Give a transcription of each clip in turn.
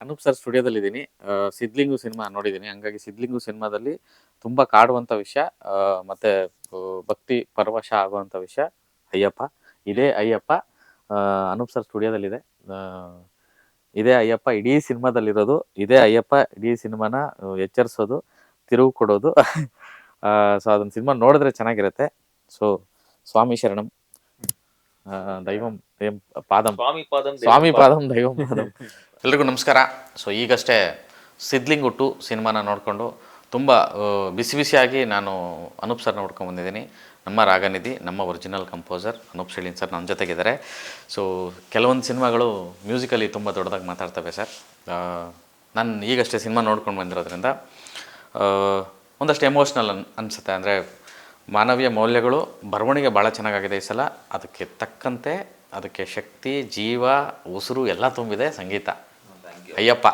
Anoop sir ಸ್ಟುಡಿಯೋದಲ್ಲಿದ್ದೀನಿ. Sidlingu cinema ನೋಡಿದ್ದೀನಿ. ಹಂಗಾಗಿ ಸಿದ್ಲಿಂಗು ಸಿನಿಮಾದಲ್ಲಿ ತುಂಬ ಕಾಡುವಂಥ ವಿಷಯ, ಮತ್ತೆ ಭಕ್ತಿ ಪರವಶ ಆಗುವಂಥ ವಿಷಯ ಅಯ್ಯಪ್ಪ. ಇದೇ ಅಯ್ಯಪ್ಪ ಅನೂಪ್ ಸರ್ ಸ್ಟುಡಿಯೋದಲ್ಲಿದೆ. ಆ, ಇದೇ ಅಯ್ಯಪ್ಪ ಇಡೀ ಸಿನಿಮಾದಲ್ಲಿರೋದು. ಇದೇ ಅಯ್ಯಪ್ಪ ಇಡೀ ಸಿನಿಮಾನ ಎಚ್ಚರಿಸೋದು, ತಿರುವು ಕೊಡೋದು. ಸೊ ಅದನ್ನ ಸಿನಿಮಾ ನೋಡಿದ್ರೆ ಚೆನ್ನಾಗಿರುತ್ತೆ. ಸೊ ಸ್ವಾಮಿ ಶರಣಂ, ದೈವಂ ದೈವಂ ಪಾದಂ, ಸ್ವಾಮಿ ಪಾದಂ ಸ್ವಾಮಿ ಪಾದಂ ದೈವಂ ಪಾದಂ. ಎಲ್ರಿಗೂ ನಮಸ್ಕಾರ. ಸೊ ಈಗಷ್ಟೇ ಸಿದ್ಲಿಂಗು 2 ಸಿನಿಮಾನ ನೋಡಿಕೊಂಡು ತುಂಬ ಬಿಸಿ ಬಿಸಿಯಾಗಿ ನಾನು ಅನೂಪ್ ಸರ್ ನೋಡ್ಕೊಂಡು ಬಂದಿದ್ದೀನಿ. ನಮ್ಮ ರಾಗನಿಧಿ, ನಮ್ಮ ಒರಿಜಿನಲ್ ಕಂಪೋಸರ್ ಅನೂಪ್ ಶೆಳಿನ್ ಸರ್ ನನ್ನ ಜೊತೆಗಿದ್ದಾರೆ. ಸೊ ಕೆಲವೊಂದು ಸಿನಿಮಾಗಳು ಮ್ಯೂಸಿಕಲಿ ತುಂಬ ದೊಡ್ಡದಾಗಿ ಮಾತಾಡ್ತವೆ ಸರ್. ನಾನು ಈಗಷ್ಟೇ ಸಿನಿಮಾ ನೋಡ್ಕೊಂಡು ಬಂದಿರೋದ್ರಿಂದ ಒಂದಷ್ಟು ಎಮೋಷ್ನಲ್ ಅನಿಸುತ್ತೆ. ಅಂದರೆ ಮಾನವೀಯ ಮೌಲ್ಯಗಳು ಬರವಣಿಗೆ ಭಾಳ ಚೆನ್ನಾಗಾಗಿದೆ ಈ ಸಲ. ಅದಕ್ಕೆ ತಕ್ಕಂತೆ ಅದಕ್ಕೆ ಶಕ್ತಿ, ಜೀವ, ಉಸಿರು ಎಲ್ಲ ತುಂಬಿದೆ ಸಂಗೀತ. ಅಯ್ಯಪ್ಪ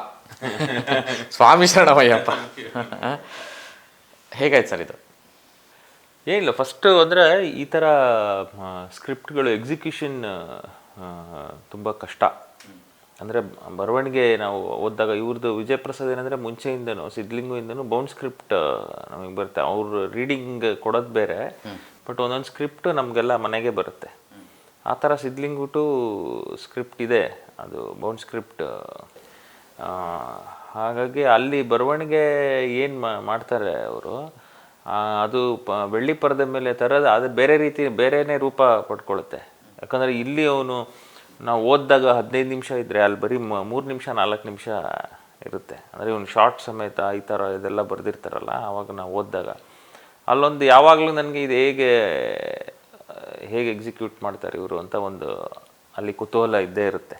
ಸ್ವಾಮಿ ಶರಣಮಯ್ಯಪ್ಪ. ಹೇಗಾಯ್ತು ಸರ್ ಇದು? ಏನಿಲ್ಲ, ಫಸ್ಟು ಅಂದರೆ ಈ ಥರ ಸ್ಕ್ರಿಪ್ಟ್ಗಳು ಎಕ್ಸಿಕ್ಯೂಷನ್ ತುಂಬ ಕಷ್ಟ. ಅಂದರೆ ಬರವಣಿಗೆ ನಾವು ಓದಿದಾಗ ಇವ್ರದ್ದು ವಿಜಯ್ ಪ್ರಸಾದ್ ಏನಂದರೆ ಮುಂಚೆಯಿಂದನೂ ಸಿದ್ಲಿಂಗುಯಿಂದನೂ ಬೌಂಡ್ ಸ್ಕ್ರಿಪ್ಟ್ ನಮಗೆ ಬರುತ್ತೆ. ಅವ್ರು ರೀಡಿಂಗ್ ಕೊಡೋದು ಬೇರೆ, ಬಟ್ ಒಂದೊಂದು ಸ್ಕ್ರಿಪ್ಟ್ ನಮಗೆಲ್ಲ ಮನೆಗೆ ಬರುತ್ತೆ. ಆ ಥರ ಸಿದ್ಲಿಂಗು 2 ಸ್ಕ್ರಿಪ್ಟ್ ಇದೆ, ಅದು ಬೌಂಡ್ ಸ್ಕ್ರಿಪ್ಟ್. ಹಾಗಾಗಿ ಅಲ್ಲಿ ಬರವಣಿಗೆ ಏನು ಮಾಡ್ತಾರೆ ಅವರು, ಅದು ಬೆಳ್ಳಿ ಪರದೆ ಮೇಲೆ ತರೋದು ಅದು ಬೇರೆ ರೀತಿ ಬೇರೆಯೇ ರೂಪ ಪಡ್ಕೊಳ್ಳುತ್ತೆ. ಯಾಕಂದರೆ ಇಲ್ಲಿ ಅವನು ನಾವು ಓದಿದಾಗ 15 ನಿಮಿಷ ಇದ್ದರೆ ಅಲ್ಲಿ ಬರೀ 3 ನಿಮಿಷ 4 ನಿಮಿಷ ಇರುತ್ತೆ. ಅಂದರೆ ಇವನು ಶಾರ್ಟ್ ಸಮೇತ ಈ ಥರ ಇದೆಲ್ಲ ಬರೆದಿರ್ತಾರಲ್ಲ, ಆವಾಗ ನಾವು ಓದಿದಾಗ ಅಲ್ಲೊಂದು ಯಾವಾಗಲೂ ನನಗೆ ಇದು ಹೇಗೆ ಎಕ್ಸಿಕ್ಯೂಟ್ ಮಾಡ್ತಾರೆ ಇವರು ಅಂತ ಒಂದು ಅಲ್ಲಿ ಕುತೂಹಲ ಇದ್ದೇ ಇರುತ್ತೆ.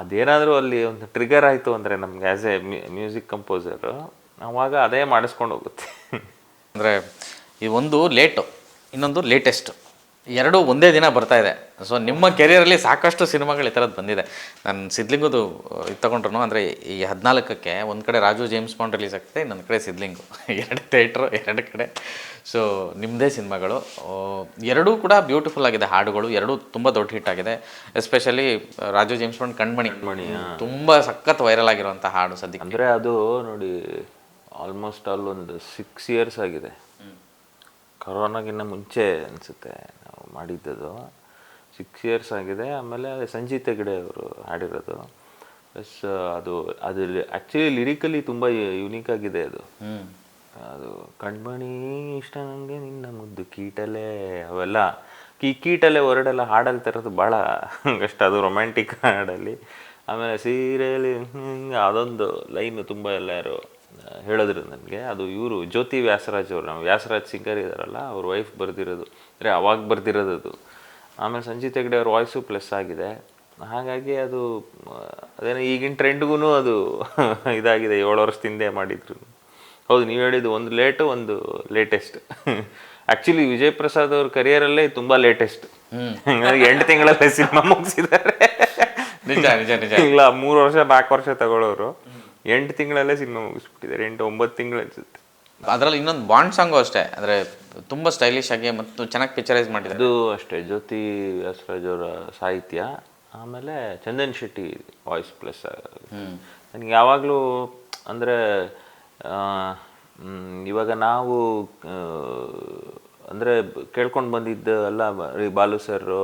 ಅದೇನಾದರೂ ಅಲ್ಲಿ ಒಂದು ಟ್ರಿಗರ್ ಆಯಿತು ಅಂದರೆ ನಮ್ಗೆ ಆ್ಯಸ್ ಎ ಮ್ಯೂಸಿಕ್ ಕಂಪೋಸರು, ಆವಾಗ ಅದೇ ಮಾಡಿಸ್ಕೊಂಡು ಹೋಗುತ್ತೆ. ಅಂದರೆ ಈ ಒಂದು ಲೇಟು, ಇನ್ನೊಂದು ಲೇಟೆಸ್ಟು, ಎರಡೂ ಒಂದೇ ದಿನ ಬರ್ತಾಯಿದೆ. ಸೊ ನಿಮ್ಮ ಕೆರಿಯರಲ್ಲಿ ಸಾಕಷ್ಟು ಸಿನಿಮಾಗಳು ಈ ಥರದ್ದು ಬಂದಿದೆ. ನಾನು ಸಿದ್ಲಿಂಗುದು ಇದು ತೊಗೊಂಡ್ರು ಅಂದರೆ ಈ 14ಕ್ಕೆ ಒಂದು ಕಡೆ ರಾಜು ಜೇಮ್ಸ್ ಬಾಂಡ್ ರಿಲೀಸ್ ಆಗ್ತದೆ, ಇನ್ನೊಂದು ಕಡೆ ಸಿದ್ಲಿಂಗು. 2 ಥಿಯೇಟ್ರು 2 ಕಡೆ. ಸೊ ನಿಮ್ಮದೇ ಸಿನಿಮಾಗಳು ಎರಡೂ ಕೂಡ ಬ್ಯೂಟಿಫುಲ್ ಆಗಿದೆ. ಹಾಡುಗಳು ಎರಡೂ ತುಂಬ ದೊಡ್ಡ ಹಿಟ್ ಆಗಿದೆ. ಎಸ್ಪೆಷಲಿ ರಾಜು ಜೇಮ್ಸ್ ಬಾಂಡ್ ಕಣ್ಮಣಿ ತುಂಬ ಸಖತ್ ವೈರಲ್ ಆಗಿರುವಂಥ ಹಾಡು ಸದ್ಯಕ್ಕೆ. ಅಂದರೆ ಅದು ನೋಡಿ, ಆಲ್ಮೋಸ್ಟ್ ಅಲ್ಲೊಂದು 6 ಇಯರ್ಸ್ ಆಗಿದೆ. ಕೊರೋನಾಗಿನ್ನ ಮುಂಚೆ ಅನಿಸುತ್ತೆ ನಾವು ಮಾಡಿದ್ದದು. 6 ಇಯರ್ಸ್ ಆಗಿದೆ. ಆಮೇಲೆ ಸಂಜೀತ್ ಹೆಗ್ಡೆ ಅವರು ಹಾಡಿರೋದು. ಪ್ಲಸ್ ಅದು ಆ್ಯಕ್ಚುಲಿ ಲಿರಿಕಲಿ ತುಂಬ ಯುನೀಕ್ ಆಗಿದೆ ಅದು. ಅದು ಕಣ್ಮಣಿ ಇಷ್ಟ ನನಗೆ ನಿನ್ನ ಮುದ್ದು ಕೀಟಲೆ, ಅವೆಲ್ಲ ಕೀಟಲೆ ಹೊರಡೆಲ್ಲ ಹಾಡಲ್ಲಿ ತರೋದು ಭಾಳ ಕಷ್ಟ, ಅದು ರೊಮ್ಯಾಂಟಿಕ್ ಹಾಡಲ್ಲಿ. ಆಮೇಲೆ ಸೀರೆಯಲ್ಲಿ ಅದೊಂದು ಲೈನು ತುಂಬ ಎಲ್ಲರೂ ಹೇಳಿದ್ರು ನನಗೆ. ಅದು ಇವರು ಜ್ಯೋತಿ ವ್ಯಾಸರಾಜ್ ಅವರು, ನಾವು ವ್ಯಾಸರಾಜ್ ಸಿಂಗರ್ ಇದ್ದಾರಲ್ಲ, ಅವ್ರ ವೈಫ್ ಬರೆದಿರೋದು, ಅಂದರೆ ಅವಾಗ ಬರೆದಿರೋದು ಅದು. ಆಮೇಲೆ ಸಂಜೀತ್ ಹೆಗ್ಡೆ ಅವ್ರ ವಾಯ್ಸು ಪ್ಲಸ್ ಆಗಿದೆ. ಹಾಗಾಗಿ ಅದು ಅದೇನೋ ಈಗಿನ ಟ್ರೆಂಡ್ಗೂ ಅದು ಇದಾಗಿದೆ. 7 ವರ್ಷದ ಹಿಂದೆ ಮಾಡಿದ್ರು. ಹೌದು, ನೀವು ಹೇಳಿದ್ದು ಒಂದು ಲೇಟು ಒಂದು ಲೇಟೆಸ್ಟ್. ಆ್ಯಕ್ಚುಲಿ ವಿಜಯ್ ಪ್ರಸಾದ್ ಅವ್ರ ಕರಿಯರಲ್ಲೇ ತುಂಬ ಲೇಟೆಸ್ಟ್. 8 ತಿಂಗಳಲ್ಲೇ ಸಿನಿಮಾ ಮುಗಿಸಿದ್ದಾರೆ. ನಿಜ ನಿಜ ನಿಜ. ಇಲ್ಲ 3 ವರ್ಷ 4 ವರ್ಷ ತಗೊಳ್ಳೋರು 8 ತಿಂಗಳಲ್ಲೇ ಸಿನಿಮಾ ಮುಗಿಸ್ಬಿಟ್ಟಿದ್ದಾರೆ. 8-9 ತಿಂಗಳು ಅನ್ಸುತ್ತೆ. ಅದರಲ್ಲಿ ಇನ್ನೊಂದು ಬಾಂಡ್ ಸಾಂಗು ಅಷ್ಟೇ, ಅಂದರೆ ತುಂಬ ಸ್ಟೈಲಿಶ್ ಆಗಿ ಮತ್ತು ಚೆನ್ನಾಗಿ ಪಿಕ್ಚರೈಸ್ ಮಾಡಿದ್ದಾರೆ. ಅದು ಅಷ್ಟೇ, ಜ್ಯೋತಿ ವ್ಯಾಸರಾಜ್ ಅವರ ಸಾಹಿತ್ಯ, ಆಮೇಲೆ ಚಂದನ್ ಶೆಟ್ಟಿ ವಾಯ್ಸ್ ಪ್ಲಸ್. ನನಗೆ ಯಾವಾಗಲೂ ಅಂದರೆ ಇವಾಗ ನಾವು ಅಂದರೆ ಕೇಳ್ಕೊಂಡು ಬಂದಿದ್ದು ಎಲ್ಲ ಬಾಲು ಸರ್ರು,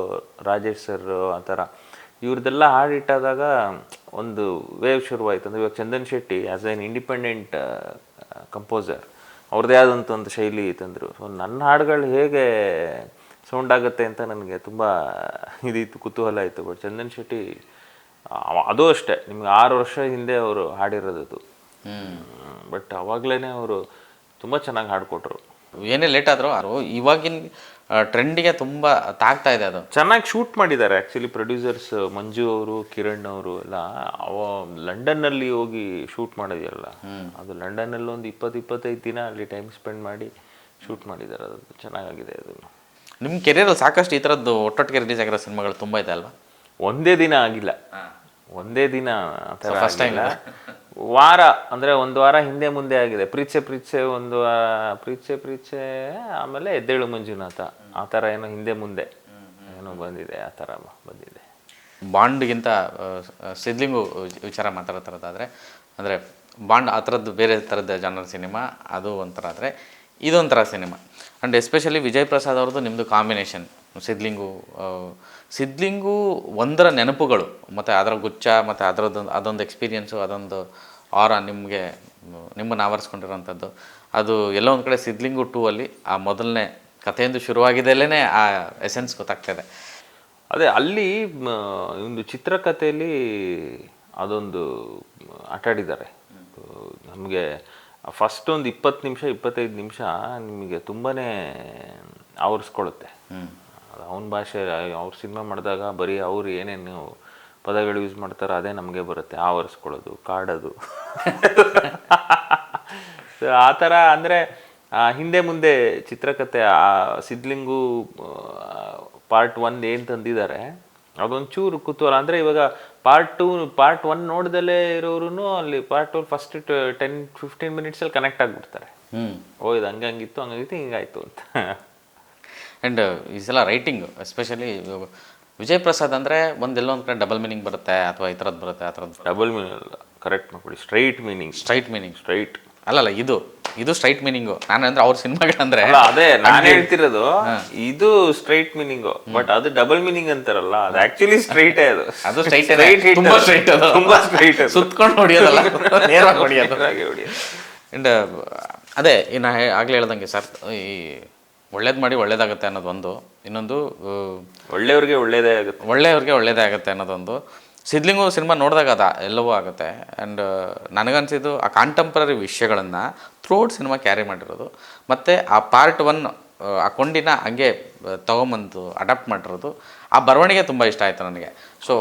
ರಾಜೇಶ್ ಸರ್ರು, ಆ ಥರ ಇವ್ರದ್ದೆಲ್ಲ ಹಾಡಿಟ್ಟಾದಾಗ ಒಂದು ವೇವ್ ಶುರುವಾಯಿತು. ಅಂದರೆ ಇವಾಗ Chandan Shetty as an independent composer ಅವ್ರದ್ದೇ ಆದಂಥ ಒಂದು ಶೈಲಿ ತಂದರು. ಸೊ ನನ್ನ ಹಾಡುಗಳು ಹೇಗೆ ಸೌಂಡ್ ಆಗುತ್ತೆ ಅಂತ ನನಗೆ ತುಂಬ ಇದಿತ್ತು, ಕುತೂಹಲ ಇತ್ತು. ಬಟ್ ಚಂದನ್ ಶೆಟ್ಟಿ ಅದು ಅಷ್ಟೇ, ನಿಮ್ಗೆ 6 ವರ್ಷ ಹಿಂದೆ ಅವರು ಹಾಡಿರೋದು. ಬಟ್ ಅವಾಗಲೇ ಅವರು ತುಂಬ ಚೆನ್ನಾಗಿ ಹಾಡಿಕೊಟ್ರು. ಏನೇ ಲೇಟ್ ಆದರೂ ಇವಾಗಿನ ಟ್ರೆಂಡಿಗೆ ತುಂಬ ತಾಗ್ತಾ ಇದೆ. ಅದು ಚೆನ್ನಾಗಿ ಶೂಟ್ ಮಾಡಿದ್ದಾರೆ. ಆ್ಯಕ್ಚುಲಿ ಪ್ರೊಡ್ಯೂಸರ್ಸ್ ಮಂಜು ಅವರು, ಕಿರಣ್ ಅವರು ಎಲ್ಲ ಲಂಡನ್ನಲ್ಲಿ ಹೋಗಿ ಶೂಟ್ ಮಾಡಿದೆಯಲ್ಲ, ಅದು ಲಂಡನ್ನಲ್ಲಿ ಒಂದು 20-25 ದಿನ ಅಲ್ಲಿ ಟೈಮ್ ಸ್ಪೆಂಡ್ ಮಾಡಿ ಶೂಟ್ ಮಾಡಿದ್ದಾರೆ. ಅದು ಚೆನ್ನಾಗಿದೆ. ಅದು ನಿಮ್ಮ ಕೆರಿಯರಲ್ಲಿ ಸಾಕಷ್ಟು ಈ ಥರದ್ದು ಒಟ್ಟೊಟ್ಟಿಗೆ ರಿಲೀಸ್ ಆಗಿರೋ ಸಿನಿಮಾಗಳು ತುಂಬ ಇದೆ ಅಲ್ವಾ? ಒಂದೇ ದಿನ ಆಗಿಲ್ಲ, ಒಂದೇ ದಿನ ಫಸ್ಟ್ ಟೈಮ್ ವಾರ ಅಂದರೆ 1 ವಾರ ಹಿಂದೆ ಮುಂದೆ ಆಗಿದೆ. ಪ್ರೀತ್ಸೆ 1 ವಾರ, ಪ್ರೀತ್ಸೆ ಆಮೇಲೆ ಎದ್ದೇಳು ಮಂಜುನಾಥ, ಆ ಥರ ಏನೋ ಹಿಂದೆ ಮುಂದೆ ಏನೋ ಬಂದಿದೆ, ಆ ಥರ ಬಂದಿದೆ. ಬಾಂಡ್ಗಿಂತ ಸಿದ್ಲಿಂಗು ವಿಚಾರ ಮಾತಾಡ್ತಿರೋದಾದರೆ ಅಂದರೆ ಬಾಂಡ್ ಆ ಥರದ್ದು ಬೇರೆ ಥರದ ಜನರ ಸಿನಿಮಾ, ಅದು ಒಂಥರ ಆದರೆ ಇದೊಂಥರ cinema. And especially Vijay Prasad ಅವ್ರದ್ದು ನಿಮ್ಮದು ಕಾಂಬಿನೇಷನ್ ಸಿದ್ಲಿಂಗು ಒಂದರ ನೆನಪುಗಳು ಮತ್ತು ಅದರ ಗುಚ್ಛ ಮತ್ತು ಅದೊಂದು ಎಕ್ಸ್ಪೀರಿಯೆನ್ಸು, ಅದೊಂದು ಆರ ನಿಮ್ಮನ್ನು ಆವರಿಸ್ಕೊಂಡಿರೋಂಥದ್ದು, ಅದು ಎಲ್ಲೋ ಒಂದು ಕಡೆ ಸಿದ್ಲಿಂಗು 2 ಅಲ್ಲಿ ಆ ಮೊದಲನೇ ಕಥೆಯಿಂದ ಶುರುವಾಗಿದ್ದಲ್ಲೇ ಆ ಎಸೆನ್ಸ್ ಗೊತ್ತಾಗ್ತಾಯಿದೆ. ಅದೇ ಅಲ್ಲಿ ಒಂದು ಚಿತ್ರಕಥೆಯಲ್ಲಿ ಅದೊಂದು ಆಟಾಡಿದ್ದಾರೆ. ನಮಗೆ ಫಸ್ಟ್ ಒಂದು 20 ನಿಮಿಷ 25 ನಿಮಿಷ ನಿಮಗೆ ತುಂಬಾ ಆವರಿಸ್ಕೊಳ್ಳುತ್ತೆ. ಅದು ಅವನ ಭಾಷೆ, ಅವ್ರ ಸಿನಿಮಾ ಮಾಡಿದಾಗ ಬರೀ ಅವ್ರು ಏನೇನು ಪದಗಳು ಯೂಸ್ ಮಾಡ್ತಾರೆ ಅದೇ ನಮಗೆ ಬರುತ್ತೆ, ಆವರಿಸ್ಕೊಳ್ಳೋದು, ಕಾಡೋದು. ಆ ಥರ ಅಂದರೆ ಹಿಂದೆ ಮುಂದೆ ಚಿತ್ರಕಥೆ ಸಿದ್ಲಿಂಗು ಪಾರ್ಟ್ 1 ಏನು ತಂದಿದ್ದಾರೆ ಅದೊಂಚೂರು ಕುತೂಹಲ. ಅಂದರೆ ಇವಾಗ ಪಾರ್ಟ್ 1 ನೋಡ್ದಲೇ ಇರೋರು ಅಲ್ಲಿ ಪಾರ್ಟ್ 2 ಫಸ್ಟ್ 10-15 ಮಿನಿಟ್ಸಲ್ಲಿ ಕನೆಕ್ಟ್ ಆಗಿಬಿಡ್ತಾರೆ. ಓ ಇದು ಹಂಗಿತ್ತು ಹಿಂಗಾಯ್ತು ಅಂತ. ಆ್ಯಂಡ್ ಈ ಸಲ ರೈಟಿಂಗು ಎಸ್ಪೆಷಲಿ ವಿಜಯ್ ಪ್ರಸಾದ್ ಅಂದರೆ ಎಲ್ಲೊಂದು ಕಡೆ ಡಬಲ್ ಮೀನಿಂಗ್ ಬರುತ್ತೆ ಅಥವಾ ಈ ಥರದ್ದು ಬರುತ್ತೆ, ಆ ಥರದ್ದು. ಡಬಲ್ ಮೀನಿಂಗ್ ಅಲ್ಲ, ಕರೆಕ್ಟ್ ಮಾಡ್ಕೊಳ್ಳಿ, ಸ್ಟ್ರೈಟ್ ಮೀನಿಂಗ್. ಅಲ್ಲಲ್ಲ, ಇದು ಸ್ಟ್ರೈಟ್ ಮೀನಿಂಗು. ನಾನು ಅಂದರೆ ಅವ್ರ ಸಿನಿಮಾಗಳಂದ್ರೆ ಅದೇ ನಾನು ಹೇಳ್ತಿರೋದು, ಇದು ಸ್ಟ್ರೈಟ್ ಮೀನಿಂಗು, ಬಟ್ ಅದು ಡಬಲ್ ಮೀನಿಂಗ್ ಅಂತಾರಲ್ಲ, ಅದು ಆಕ್ಚುಲಿ ಸ್ಟ್ರೈಟ್. ಅದು ತುಂಬಾ ಸ್ಟ್ರೈಟ್, ಸುತ್ಕೊಂಡು ಹೊಡಿಯೋದಲ್ಲ, ನೇರವಾಗಿ ಹೊಡಿಯೋದು. ಆ್ಯಂಡ್ ಅದೇ ನಾ ಆಗಲೇ ಹೇಳ್ದಂಗೆ ಸರ್, ಈ ಒಳ್ಳೇದು ಮಾಡಿ ಒಳ್ಳೇದಾಗುತ್ತೆ ಅನ್ನೋದೊಂದು, ಇನ್ನೊಂದು ಒಳ್ಳೆಯವ್ರಿಗೆ ಒಳ್ಳೇದೇ ಆಗುತ್ತೆ ಅನ್ನೋದೊಂದು. ಸಿದ್ಲಿಂಗು ಸಿನಿಮಾ ನೋಡಿದಾಗ ಎಲ್ಲವೂ ಆಗುತ್ತೆ. ಆ್ಯಂಡ್ ನನಗನ್ಸಿದ್ದು ಆ ಕಾಂಟೆಂಪ್ರರಿ ವಿಷಯಗಳನ್ನು ಥ್ರೂಔಟ್ ಸಿನಿಮಾ ಕ್ಯಾರಿ ಮಾಡಿರೋದು, ಮತ್ತು ಆ ಪಾರ್ಟ್ 1 ಆ ಕೊಂಡಿನ ಹಂಗೆ ತೊಗೊಂಬಂದು ಅಡಾಪ್ಟ್ ಮಾಡಿರೋದು, ಆ ಬರವಣಿಗೆ ತುಂಬ ಇಷ್ಟ ಆಯಿತು ನನಗೆ. ಸೊ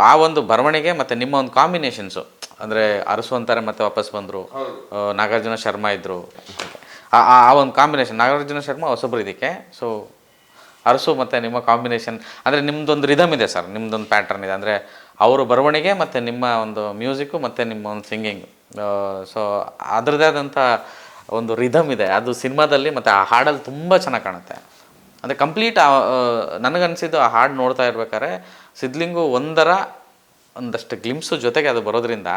ಆ ಒಂದು ಬರವಣಿಗೆ ಮತ್ತು ನಿಮ್ಮ ಒಂದು ಕಾಂಬಿನೇಷನ್ಸು, ಅಂದರೆ ಅರಸು ಅಂತಾರೆ ಮತ್ತು ವಾಪಸ್ ಬಂದರು, ನಾಗಾರ್ಜುನ ಶರ್ಮಾ ಇದ್ದರು, ಆ ಒಂದು ಕಾಂಬಿನೇಷನ್. ನಾಗಾರ್ಜುನ ಶರ್ಮಾ ಹೊಸಬ್ರು ಇದಕ್ಕೆ. ಸೊ ಅರಸು ಮತ್ತು ನಿಮ್ಮ ಕಾಂಬಿನೇಷನ್, ಅಂದರೆ ನಿಮ್ಮದೊಂದು ರಿದಮ್ ಇದೆ ಸರ್, ನಿಮ್ಮದೊಂದು ಪ್ಯಾಟ್ರನ್ ಇದೆ. ಅಂದರೆ ಅವರು ಬರವಣಿಗೆ ಮತ್ತು ನಿಮ್ಮ ಒಂದು ಮ್ಯೂಸಿಕ್ಕು ಮತ್ತು ನಿಮ್ಮ ಒಂದು ಸಿಂಗಿಂಗ್, ಸೊ ಅದರದ್ದೇ ಆದಂಥ ಒಂದು ರಿದಮ್ ಇದೆ ಅದು ಸಿನಿಮಾದಲ್ಲಿ, ಮತ್ತು ಆ ಹಾಡಲ್ಲಿ ತುಂಬ ಚೆನ್ನಾಗಿ ಕಾಣುತ್ತೆ. ಅಂದರೆ ಕಂಪ್ಲೀಟ್ ನನಗನ್ಸಿದ್ದು ಆ ಹಾಡು ನೋಡ್ತಾ ಇರ್ಬೇಕಾದ್ರೆ ಸಿದ್ಲಿಂಗು ಒಂದಷ್ಟು ಗ್ಲಿಮ್ಸು ಜೊತೆಗೆ ಅದು ಬರೋದ್ರಿಂದ,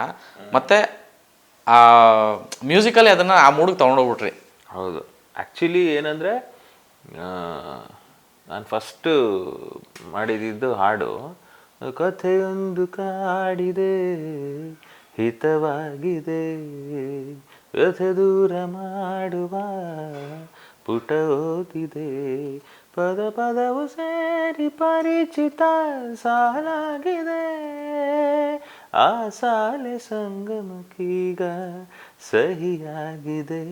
ಮತ್ತು ಆ ಮ್ಯೂಸಿಕಲ್ಲಿ ಅದನ್ನು ಆ ಮೂಡಿಗೆ ತೊಗೊಂಡೋಗ್ಬಿಟ್ರಿ. ಹೌದು, ಆ್ಯಕ್ಚುಲಿ ಏನಂದರೆ ನಾನು ಫಸ್ಟು ಮಾಡಿದ್ದು ಹಾಡು, ಕಥೆಯೊಂದು ಕಾಡಿದೆ ಹಿತವಾಗಿದೆ, ಕಥೆ ದೂರ ಮಾಡುವ ಪುಟ ಓದಿದೆ, ಪದವು ಸೇರಿ ಪರಿಚಿತ ಸಾಲಾಗಿದೆ, ಆ ಸಾಲೆ ಸಂಗಮಕ್ಕೀಗ ಸಹಿಯಾಗಿದೆ.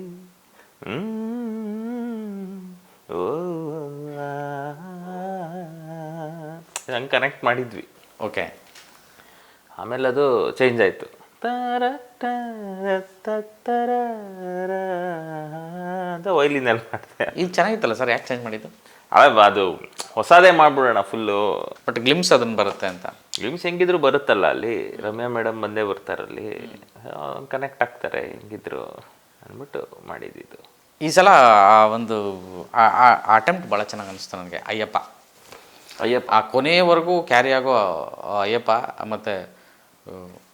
ಹಂಗೆ ಕನೆಕ್ಟ್ ಮಾಡಿದ್ವಿ. ಓಕೆ, ಆಮೇಲೆ ಅದು ಚೇಂಜ್ ಆಯಿತು. ಅಂತ ವೈಲಿನಲ್ಲಿ ಮಾಡಿದೆ. ಇದು ಚೆನ್ನಾಗಿತ್ತಲ್ಲ ಸರ್, ಯಾಕೆ ಚೇಂಜ್ ಮಾಡಿದ್ದು? ಅದು ಹೊಸದೇ ಮಾಡ್ಬಿಡೋಣ ಫುಲ್ಲು, ಬಟ್ ಗ್ಲಿಮ್ಸ್ ಅದನ್ನು ಬರುತ್ತೆ ಅಂತ. ಗ್ಲಿಮ್ಸ್ ಹೆಂಗಿದ್ರು ಬರುತ್ತಲ್ಲ, ಅಲ್ಲಿ ರಮ್ಯಾ ಮೇಡಮ್ ಬಂದೇ ಬರ್ತಾರಲ್ಲಿ, ಕನೆಕ್ಟ್ ಆಗ್ತಾರೆ ಹೆಂಗಿದ್ರು ಅಂದ್ಬಿಟ್ಟು ಮಾಡಿದ್ದು. ಈ ಸಲ ಆ ಒಂದು ಅಟೆಂಪ್ಟ್ ಭಾಳ ಚೆನ್ನಾಗಿ ಅನಿಸ್ತು ನನಗೆ. ಅಯ್ಯಪ್ಪ ಆ ಕೊನೆಯವರೆಗೂ ಕ್ಯಾರಿ ಆಗೋ ಅಯ್ಯಪ್ಪ, ಮತ್ತು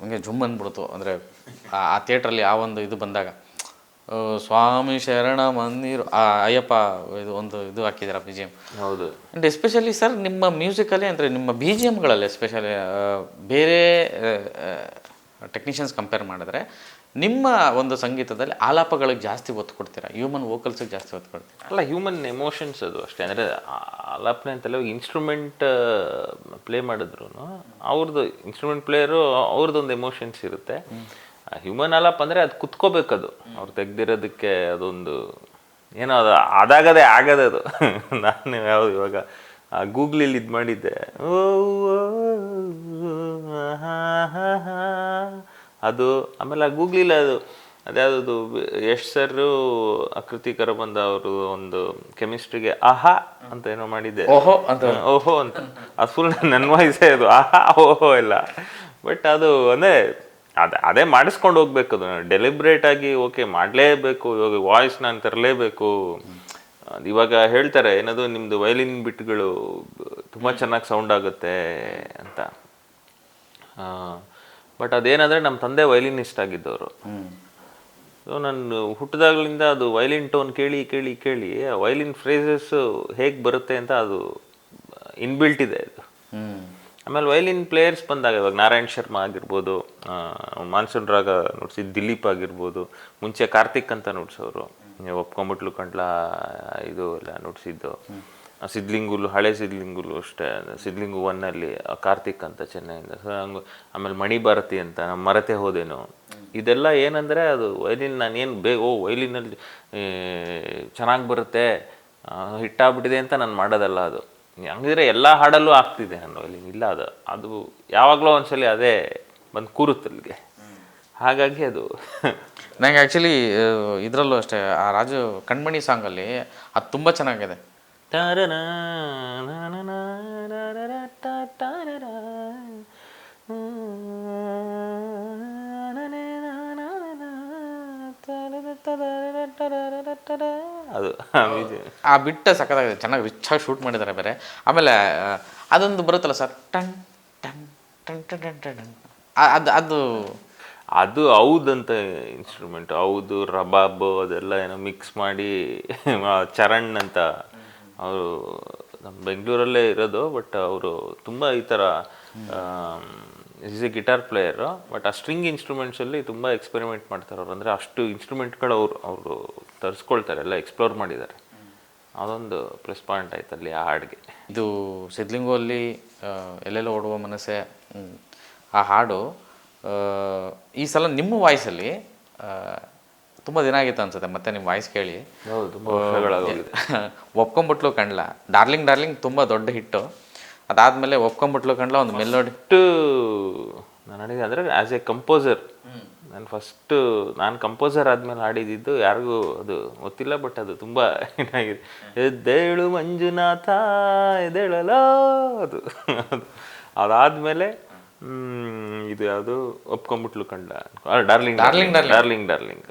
ಹಂಗೆ ಜುಮ್ ಅಂದ್ಬಿಡ್ತು. ಅಂದರೆ ಆ ಥಿಯೇಟ್ರಲ್ಲಿ ಆ ಒಂದು ಇದು ಬಂದಾಗ ಸ್ವಾಮಿ ಶರಣ ಮಂದಿರ ಆ ಅಯ್ಯಪ್ಪ ಇದು ಹಾಕಿದ್ದಾರೆ ಬಿ ಜಿ ಎಮ್. ಹೌದು. ಆ್ಯಂಡ್ ಎಸ್ಪೆಷಲಿ ಸರ್ ನಿಮ್ಮ ಮ್ಯೂಸಿಕಲ್ಲಿ, ಅಂದರೆ ನಿಮ್ಮ ಬಿ ಜಿ ಎಮ್ಗಳಲ್ಲಿ ಎಸ್ಪೆಷಲಿ ಬೇರೆ ಟೆಕ್ನಿಷಿಯನ್ಸ್ ಕಂಪೇರ್ ಮಾಡಿದ್ರೆ ನಿಮ್ಮ ಒಂದು ಸಂಗೀತದಲ್ಲಿ ಆಲಾಪಗಳಿಗೆ ಜಾಸ್ತಿ ಒತ್ತು ಕೊಡ್ತೀರಾ, ಹ್ಯೂಮನ್ ವೋಕಲ್ಸಿಗೆ ಜಾಸ್ತಿ ಒತ್ತು ಕೊಡ್ತೀರಾ? ಅಲ್ಲ, ಹ್ಯೂಮನ್ ಎಮೋಷನ್ಸ್ ಅದು ಅಷ್ಟೇ. ಅಂದರೆ ಆಲಾಪನೆ ಅಂತಲ್ಲ, ಇನ್ಸ್ಟ್ರೂಮೆಂಟ್ ಪ್ಲೇ ಮಾಡಿದ್ರು ಅವ್ರದ್ದು ಇನ್ಸ್ಟ್ರೂಮೆಂಟ್ ಪ್ಲೇಯರು ಅವ್ರದ್ದೊಂದು ಎಮೋಷನ್ಸ್ ಇರುತ್ತೆ. ಹ್ಯೂಮನ್ ಆಲಾಪ ಅಂದರೆ ಅದು ಕುತ್ಕೋಬೇಕದು, ಅವ್ರು ತೆಗ್ದಿರೋದಕ್ಕೆ ಅದೊಂದು ಏನೋ ಅದು ಅದಾಗದೇ ಆಗದದು. ನಾನು ಯಾವುದು ಇವಾಗ ಗೂಗ್ಲಲ್ಲಿ ಇದು ಮಾಡಿದ್ದೆ, ಅದು ಆಮೇಲೆ ಆ ಗೂಗ್ಲಿಲ್ಲ ಅದು ಅದ್ಯಾವುದು ಯಶ್ ಸರ್ ಆಕೃತಿ ಕರಬಂದ ಅವರು ಒಂದು ಕೆಮಿಸ್ಟ್ರಿಗೆ ಆಹಾ ಅಂತ ಏನೋ ಮಾಡಿದ್ದೆ. ಓಹೋ ಅಂತ ಅದು ಫುಲ್ ನನ್ನ ವಾಯ್ಸೇ ಅದು, ಆಹಾ ಓಹೋ ಎಲ್ಲ. ಬಟ್ ಅದು ಅಂದರೆ ಅದೇ ಮಾಡಿಸ್ಕೊಂಡು ಹೋಗ್ಬೇಕು, ಅದು ಡೆಲಿಬ್ರೇಟ್ ಆಗಿ ಓಕೆ ಮಾಡಲೇಬೇಕು, ಇವಾಗ ವಾಯ್ಸ್ ನಾನು ತರಲೇಬೇಕು. ಇವಾಗ ಹೇಳ್ತಾರೆ ಏನದು ನಿಮ್ಮದು ವಯಲಿನ್ ಬಿಟ್ಗಳು ತುಂಬ ಚೆನ್ನಾಗಿ ಸೌಂಡ್ ಆಗುತ್ತೆ ಅಂತ. ಬಟ್ ಅದೇನಂದರೆ ನಮ್ಮ ತಂದೆ ವೈಲಿನಿಸ್ಟ್ ಆಗಿದ್ದವರು. ಸೊ ನಾನು ಹುಟ್ಟಿದಾಗಲಿಂದ ಅದು ವೈಲಿನ್ ಟೋನ್ ಕೇಳಿ ಕೇಳಿ ಕೇಳಿ ವೈಲಿನ್ ಫ್ರೇಸಸ್ಸು ಹೇಗೆ ಬರುತ್ತೆ ಅಂತ ಅದು ಇನ್ಬಿಲ್ಟ್ ಇದೆ ಅದು. ಆಮೇಲೆ ವೈಲಿನ್ ಪ್ಲೇಯರ್ಸ್ ಬಂದಾಗ ಇವಾಗ ನಾರಾಯಣ್ ಶರ್ಮಾ ಆಗಿರ್ಬೋದು, ಮಾನ್ಸೂನ್ ರಾಗ ನುಡ್ಸಿದ್ದು ದಿಲೀಪ್ ಆಗಿರ್ಬೋದು, ಮುಂಚೆ ಕಾರ್ತಿಕ್ ಅಂತ ನುಡ್ಸೋರು, ಒಪ್ಕೊಂಬಿಟ್ಲು ಕಂಡ್ಲ ಇದು ಎಲ್ಲ ನುಡ್ಸಿದ್ದು. ಸಿದ್ಲಿಂಗುಲು, ಹಳೆ ಸಿದ್ಲಿಂಗುಲು ಅಷ್ಟೇ, ಸಿದ್ಲಿಂಗು ಒನ್ನಲ್ಲಿ ಕಾರ್ತಿಕ್ ಅಂತ ಚೆನ್ನೈಯಿಂದ. ಸೊ ಹಂಗೆ ಆಮೇಲೆ ಮಣಿಭಾರತಿ ಅಂತ ನಮ್ಮ ಮರತೆ ಹೋದೇನು. ಇದೆಲ್ಲ ಏನಂದರೆ ಅದು ವೈಲಿನ್ ನಾನೇನು ವೈಲಿನಲ್ಲಿ ಚೆನ್ನಾಗಿ ಬರುತ್ತೆ ಹಿಟ್ಟಾಗ್ಬಿಟ್ಟಿದೆ ಅಂತ ನಾನು ಮಾಡೋದಲ್ಲ. ಅದು ಹಂಗಿದ್ರೆ ಎಲ್ಲ ಹಾಡಲ್ಲೂ ಆಗ್ತಿದೆ ನಾನು ವೈಲಿನ್ ಇಲ್ಲ. ಅದು ಯಾವಾಗಲೂ ಒಂದ್ಸಲಿ ಅದೇ ಬಂದು ಕೂರುತ್ತೆ ಅಲ್ಲಿಗೆ. ಹಾಗಾಗಿ ಅದು ನನಗೆ ಆ್ಯಕ್ಚುಲಿ ಇದರಲ್ಲೂ ಅಷ್ಟೇ ಆ ರಾಜು ಕಣ್ಮಣಿ ಸಾಂಗಲ್ಲಿ ಅದು ತುಂಬ ಚೆನ್ನಾಗಿದೆ. ಅದು ಆ ಬಿಟ್ಟ ಸಖತ್ತಾಗಿದೆ, ಚೆನ್ನಾಗಿ ರಿಚಾಗಿ ಶೂಟ್ ಮಾಡಿದ್ದಾರೆ ಬೇರೆ. ಆಮೇಲೆ ಅದೊಂದು ಬರುತ್ತಲ್ಲ sir, ton ton ton ton ton ton ಅದು ಅದು ಅದು ಹೌದಂತ ಇನ್ಸ್ಟ್ರೂಮೆಂಟ್, ಹೌದು ರಬಾಬ್ ಅದೆಲ್ಲ ಏನೋ ಮಿಕ್ಸ್ ಮಾಡಿ ಚರಣ್ ಅಂತ ಅವರು ನಮ್ಮ ಬೆಂಗಳೂರಲ್ಲೇ ಇರೋದು. ಬಟ್ ಅವರು ತುಂಬ ಈ ಥರ is A guitar player. But ಆ ಸ್ಟ್ರಿಂಗ್ ಇನ್ಸ್ಟ್ರೂಮೆಂಟ್ಸಲ್ಲಿ ತುಂಬ ಎಕ್ಸ್ಪೆರಿಮೆಂಟ್ ಮಾಡ್ತಾರೆ ಅವರು. ಅಂದರೆ ಅಷ್ಟು ಇನ್ಸ್ಟ್ರೂಮೆಂಟ್ಗಳು ಅವರು ತರಿಸ್ಕೊಳ್ತಾರೆ, ಎಲ್ಲ ಎಕ್ಸ್ಪ್ಲೋರ್ ಮಾಡಿದ್ದಾರೆ. ಅದೊಂದು ಪ್ಲಸ್ ಪಾಯಿಂಟ್ ಆಯ್ತು ಅಲ್ಲಿ ಆ ಹಾಡಿಗೆ. ಇದು ಸಿದ್ಲಿಂಗು ಅಲ್ಲಿ ಎಲ್ಲೆಲ್ಲೋ ಓಡುವ ಮನಸ್ಸೆ, ಆ ಹಾಡು ಈ ಸಲ ನಿಮ್ಮ ವಾಯ್ಸಲ್ಲಿ ತುಂಬ ದಿನ ಆಗಿತ್ತು ಅನ್ಸುತ್ತೆ ಮತ್ತೆ ನಿಮ್ಮ ವಾಯ್ಸ್ ಕೇಳಿ. ಹೌದು, ತುಂಬ ವರ್ಷಗಳಾಗೋಗಿದೆ. ಒಪ್ಕೊಂಬಿಟ್ಲು ಕಂಡ್ಲ, ಡಾರ್ಲಿಂಗ್ ಡಾರ್ಲಿಂಗ್ ತುಂಬ ದೊಡ್ಡ ಹಿಟ್ಟು. ಅದಾದಮೇಲೆ ಒಪ್ಕೊಂಬಿಟ್ಲು ಕಂಡ್ಲ ಒಂದು ಮೆಲೋಡಿ ನನಗೆ ಅಂದರೆ ಆ್ಯಸ್ ಎ ಕಂಪೋಸರ್ ನಾನು ಕಂಪೋಸರ್ ಆದಮೇಲೆ ಹಾಡಿದ್ದು ಯಾರಿಗೂ ಅದು ಗೊತ್ತಿಲ್ಲ. ಬಟ್ ಅದು ತುಂಬ ಏನಾಗಿದೆ, ಎದ್ದೇಳು ಮಂಜುನಾಥ ಎದ್ದೇಳಲೋ ಅದು ಅದಾದಮೇಲೆ ಇದು ಯಾವುದು ಒಪ್ಕೊಂಬಿಟ್ಲು ಕಂಡ್ಲ, ಡಾರ್ಲಿಂಗ್ ಡಾರ್ಲಿಂಗ್ ಡಾರ್ಲಿಂಗ್ ಡಾರ್ಲಿಂಗ್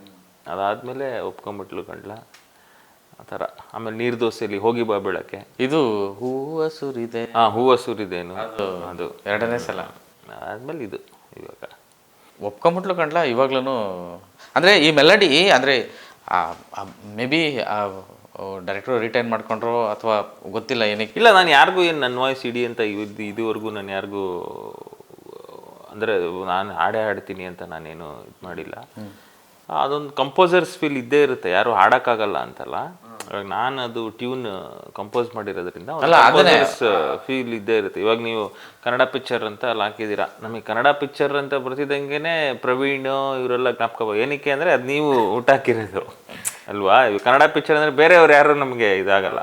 ಅದಾದಮೇಲೆ ಒಪ್ಕೊಂಬಿಟ್ಲು ಕಂಡ್ಲ ಆ ಥರ. ಆಮೇಲೆ ನೀರು ದೋಸೆಯಲ್ಲಿ ಹೋಗಿ ಬಾ ಬೆಳಕ್ಕೆ, ಇದು ಹೂವ ಸುರಿದೆ, ಹೂವ ಸುರಿದೇನು ಅದು ಎರಡನೇ ಸಲ. ಆದಮೇಲೆ ಇದು ಇವಾಗ ಒಪ್ಕೊಂಬಿಟ್ಲು ಕಂಡ್ಲ. ಇವಾಗ್ಲೂ ಅಂದರೆ ಈ ಮೆಲಡಿ ಅಂದರೆ ಮೇ ಬಿ ಡೈರೆಕ್ಟ್ರು ರಿಟೈನ್ ಮಾಡ್ಕೊಂಡ್ರು ಅಥವಾ ಗೊತ್ತಿಲ್ಲ ಏನಕ್ಕೆ. ಇಲ್ಲ, ನಾನು ಯಾರಿಗೂ ಏನು ನನ್ನ ವಾಯ್ಸ್ ಇಡಿ ಅಂತ ಇದುವರೆಗೂ ನಾನು ಯಾರಿಗೂ ಅಂದರೆ ನಾನು ಹಾಡೇ ಹಾಡ್ತೀನಿ ಅಂತ ನಾನೇನು ಇದು ಮಾಡಿಲ್ಲ. ಅದೊಂದು ಕಂಪೋಸರ್ಸ್ ಫೀಲ್ ಇದ್ದೇ ಇರುತ್ತೆ, ಯಾರು ಹಾಡೋಕ್ಕಾಗಲ್ಲ ಅಂತಲ್ಲ. ನಾನು ಅದು ಟ್ಯೂನ್ ಕಂಪೋಸ್ ಮಾಡಿರೋದ್ರಿಂದ ಫೀಲ್ ಇದ್ದೇ ಇರುತ್ತೆ. ಇವಾಗ ನೀವು ಕನ್ನಡ ಪಿಕ್ಚರ್ ಅಂತ ಅಲ್ಲಿ ಹಾಕಿದ್ದೀರಾ, ನಮಗೆ ಕನ್ನಡ ಪಿಕ್ಚರ್ ಅಂತ ಬರ್ತಿದ್ದಂಗೆ ಪ್ರವೀಣ್ ಇವರೆಲ್ಲ ಜ್ಞಾಪಕ. ಏನಕ್ಕೆ ಅಂದರೆ ಅದು ನೀವು ಊಟ ಹಾಕಿರೋದು ಅಲ್ವಾ. ಇವಾಗ ಕನ್ನಡ ಪಿಕ್ಚರ್ ಅಂದರೆ ಬೇರೆಯವ್ರು ಯಾರು ನಮಗೆ ಇದಾಗಲ್ಲ.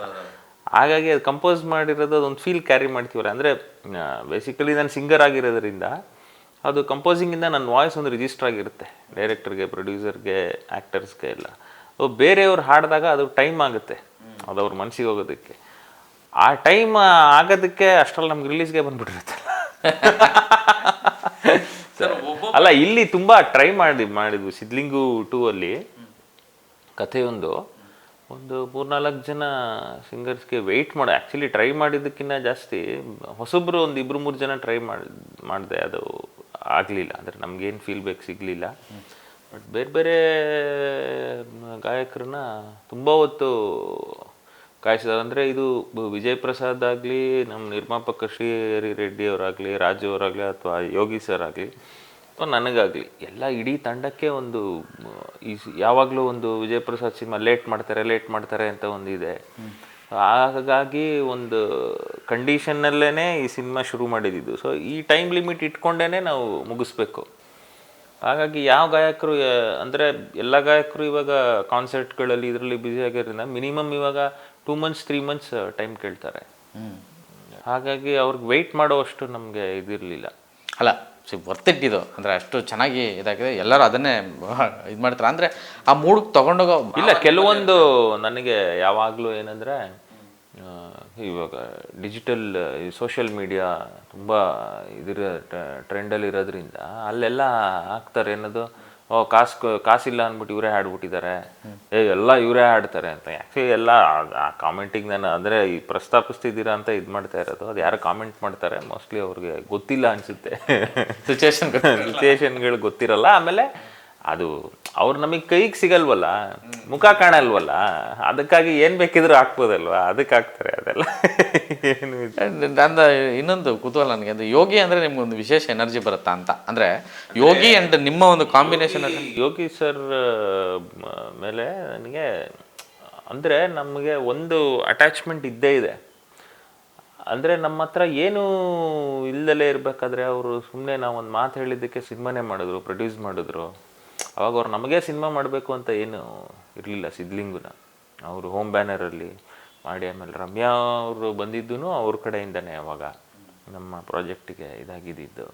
ಹಾಗಾಗಿ ಅದು ಕಂಪೋಸ್ ಮಾಡಿರೋದು ಅದೊಂದು ಫೀಲ್ ಕ್ಯಾರಿ ಮಾಡ್ತೀವಲ್ಲ. ಅಂದರೆ ಬೇಸಿಕಲಿ ನಾನು ಸಿಂಗರ್ ಆಗಿರೋದ್ರಿಂದ ಅದು ಕಂಪೋಸಿಂಗಿಂದ ನನ್ನ ವಾಯ್ಸ್ ಒಂದು ರಿಜಿಸ್ಟರ್ ಆಗಿರುತ್ತೆ ಡೈರೆಕ್ಟರ್ಗೆ, ಪ್ರೊಡ್ಯೂಸರ್ಗೆ, ಆ್ಯಕ್ಟರ್ಸ್ಗೆ ಎಲ್ಲ. ಬೇರೆಯವ್ರು ಹಾಡಿದಾಗ ಅದು ಟೈಮ್ ಆಗುತ್ತೆ, ಅದು ಅವ್ರ ಮನಸ್ಸಿಗೆ ಹೋಗೋದಕ್ಕೆ. ಆ ಟೈಮ್ ಆಗೋದಕ್ಕೆ ಅಷ್ಟರಲ್ಲಿ ನಮ್ಗೆ ರಿಲೀಸ್ಗೆ ಬಂದ್ಬಿಟ್ಟಿರುತ್ತಲ್ಲ. ಅಲ್ಲ, ಇಲ್ಲಿ ತುಂಬ ಟ್ರೈ ಮಾಡಿದ್ವಿ ಸಿದ್ಲಿಂಗು 2 ಅಲ್ಲಿ ಕಥೆಯೊಂದು 3-4 ಜನ ಸಿಂಗರ್ಸ್ಗೆ ವೆಯ್ಟ್ ಮಾಡಿ ಆ್ಯಕ್ಚುಲಿ ಟ್ರೈ ಮಾಡಿದ್ದಕ್ಕಿಂತ ಜಾಸ್ತಿ ಹೊಸೊಬ್ಬರು ಒಂದು 2-3 ಜನ ಟ್ರೈ ಮಾಡಿದೆ. ಅದು ಆಗಲಿಲ್ಲ, ಅಂದರೆ ನಮಗೇನು ಫೀಲ್ಬೇಕು ಸಿಗಲಿಲ್ಲ. ಬಟ್ ಬೇರೆ ಬೇರೆ ಗಾಯಕರನ್ನ ತುಂಬ ಹೊತ್ತು ಕಾಯಿಸಿದ್ದಾರೆ. ಅಂದರೆ ಇದು ವಿಜಯ್ ಪ್ರಸಾದ್ ಆಗಲಿ, ನಮ್ಮ ನಿರ್ಮಾಪಕ ಶ್ರೀಹರಿ ರೆಡ್ಡಿ ಅವರಾಗಲಿ, ರಾಜು ಅವರಾಗಲಿ, ಅಥವಾ ಯೋಗಿ ಸರ್ ಆಗಲಿ, ಅಥವಾ ನನಗಾಗಲಿ, ಎಲ್ಲ ಇಡೀ ತಂಡಕ್ಕೆ ಒಂದು ಯಾವಾಗಲೂ ಒಂದು ವಿಜಯ್ ಪ್ರಸಾದ್ ಸಿನಿಮಾ ಲೇಟ್ ಮಾಡ್ತಾರೆ ಅಂತ ಒಂದಿದೆ. ಹಾಗಾಗಿ ಒಂದು ಕಂಡೀಷನ್ನಲ್ಲೇ ಈ ಸಿನಿಮಾ ಶುರು ಮಾಡಿದ್ದು. ಸೊ ಈ ಟೈಮ್ ಲಿಮಿಟ್ ಇಟ್ಕೊಂಡೇ ನಾವು ಮುಗಿಸ್ಬೇಕು. ಹಾಗಾಗಿ ಯಾವ ಗಾಯಕರು ಅಂದರೆ ಎಲ್ಲ ಗಾಯಕರು ಇವಾಗ ಕಾನ್ಸರ್ಟ್ಗಳಲ್ಲಿ ಇದರಲ್ಲಿ ಬ್ಯುಸಿ ಆಗಿರೋದ್ರಿಂದ ಮಿನಿಮಮ್ ಇವಾಗ 2 months 3 months ಟೈಮ್ ಕೇಳ್ತಾರೆ. ಹಾಗಾಗಿ ಅವ್ರಿಗೆ ವೆಯ್ಟ್ ಮಾಡೋವಷ್ಟು ನಮಗೆ ಇದಿರಲಿಲ್ಲ. ಅಲ್ಲ, ವರ್ತಿಟ್ಟಿದ್ದು ಅಂದರೆ ಅಷ್ಟು ಚೆನ್ನಾಗಿ ಇದಾಗಿದೆ, ಎಲ್ಲರೂ ಅದನ್ನೇ ಇದು ಮಾಡ್ತಾರೆ. ಅಂದರೆ ಆ ಮೂಡಿಗೆ ತೊಗೊಂಡೋಗೋ ಇಲ್ಲ, ಕೆಲವೊಂದು ನನಗೆ ಯಾವಾಗಲೂ ಏನಂದರೆ ಇವಾಗ ಡಿಜಿಟಲ್ ಸೋಷಿಯಲ್ ಮೀಡಿಯಾ ತುಂಬ ಟ್ರೆಂಡಲ್ಲಿ ಇರೋದ್ರಿಂದ ಅಲ್ಲೆಲ್ಲ ಹಾಕ್ತಾರೆ ಏನದು ಕಾಸಿಲ್ಲ ಅಂದ್ಬಿಟ್ಟು ಇವರೇ ಹಾಡ್ಬಿಟ್ಟಿದ್ದಾರೆ, ಎಲ್ಲ ಇವರೇ ಹಾಡ್ತಾರೆ ಅಂತ. ಆ್ಯಕ್ಚುಲಿ ಎಲ್ಲ ಆ ಕಾಮೆಂಟಿಗೆ ನಾನು ಅಂದರೆ ಈ ಪ್ರಸ್ತಾಪಿಸ್ತಿದ್ದೀರಾ ಅಂತ ಇದು ಮಾಡ್ತಾ ಇರೋದು. ಅದು ಯಾರು ಕಾಮೆಂಟ್ ಮಾಡ್ತಾರೆ ಮೋಸ್ಟ್ಲಿ ಅವ್ರಿಗೆ ಗೊತ್ತಿಲ್ಲ ಅನಿಸುತ್ತೆ, ಸಿಚುವೇಶನ್ಗಳು ಗೊತ್ತಿರಲ್ಲ. ಆಮೇಲೆ ಅದು ಅವ್ರು ನಮಗೆ ಕೈಗೆ ಸಿಗಲ್ವಲ್ಲ, ಮುಖ ಕಾಣಲ್ವಲ್ಲ, ಅದಕ್ಕಾಗಿ ಏನು ಬೇಕಿದ್ರೂ ಹಾಕ್ಬೋದಲ್ವಾ, ಅದಕ್ಕೆ ಹಾಕ್ತಾರೆ ಅದೆಲ್ಲ. ಏನು ನಂದು ಇನ್ನೊಂದು ಕುತೂಹಲ ನನಗೆ, ಅಂದರೆ ಯೋಗಿ ಅಂದರೆ ನಿಮ್ಗೊಂದು ವಿಶೇಷ ಎನರ್ಜಿ ಬರುತ್ತಾ ಅಂತ. ಅಂದರೆ ಯೋಗಿ ಆ್ಯಂಡ್ ನಿಮ್ಮ ಒಂದು ಕಾಂಬಿನೇಷನ್. ಯೋಗಿ ಸರ್ ಮೇಲೆ ನನಗೆ ಅಂದರೆ ನಮಗೆ ಒಂದು ಅಟ್ಯಾಚ್ಮೆಂಟ್ ಇದ್ದೇ ಇದೆ. ಅಂದರೆ ನಮ್ಮ ಹತ್ರ ಏನೂ ಇಲ್ಲದಲೇ ಇರಬೇಕಾದ್ರೆ ಅವರು ಸುಮ್ಮನೆ ನಾವು ಒಂದು ಮಾತು ಹೇಳಿದ್ದಕ್ಕೆ ಸಿನಿಮಾನೇ ಮಾಡಿದ್ರು, ಪ್ರೊಡ್ಯೂಸ್ ಮಾಡಿದ್ರು. ಅವಾಗ ಅವ್ರು ನಮಗೇ ಸಿನಿಮಾ ಮಾಡಬೇಕು ಅಂತ ಏನು ಇರಲಿಲ್ಲ. ಸಿದ್ಲಿಂಗುನ ಅವರು ಹೋಮ್ ಬ್ಯಾನರಲ್ಲಿ ಮಾಡಿ, ಆಮೇಲೆ ರಮ್ಯಾ ಅವರು ಬಂದಿದ್ದೂ ಅವ್ರ ಕಡೆಯಿಂದನೇ ಅವಾಗ ನಮ್ಮ ಪ್ರಾಜೆಕ್ಟಿಗೆ ಇದಾಗಿದ್ದು.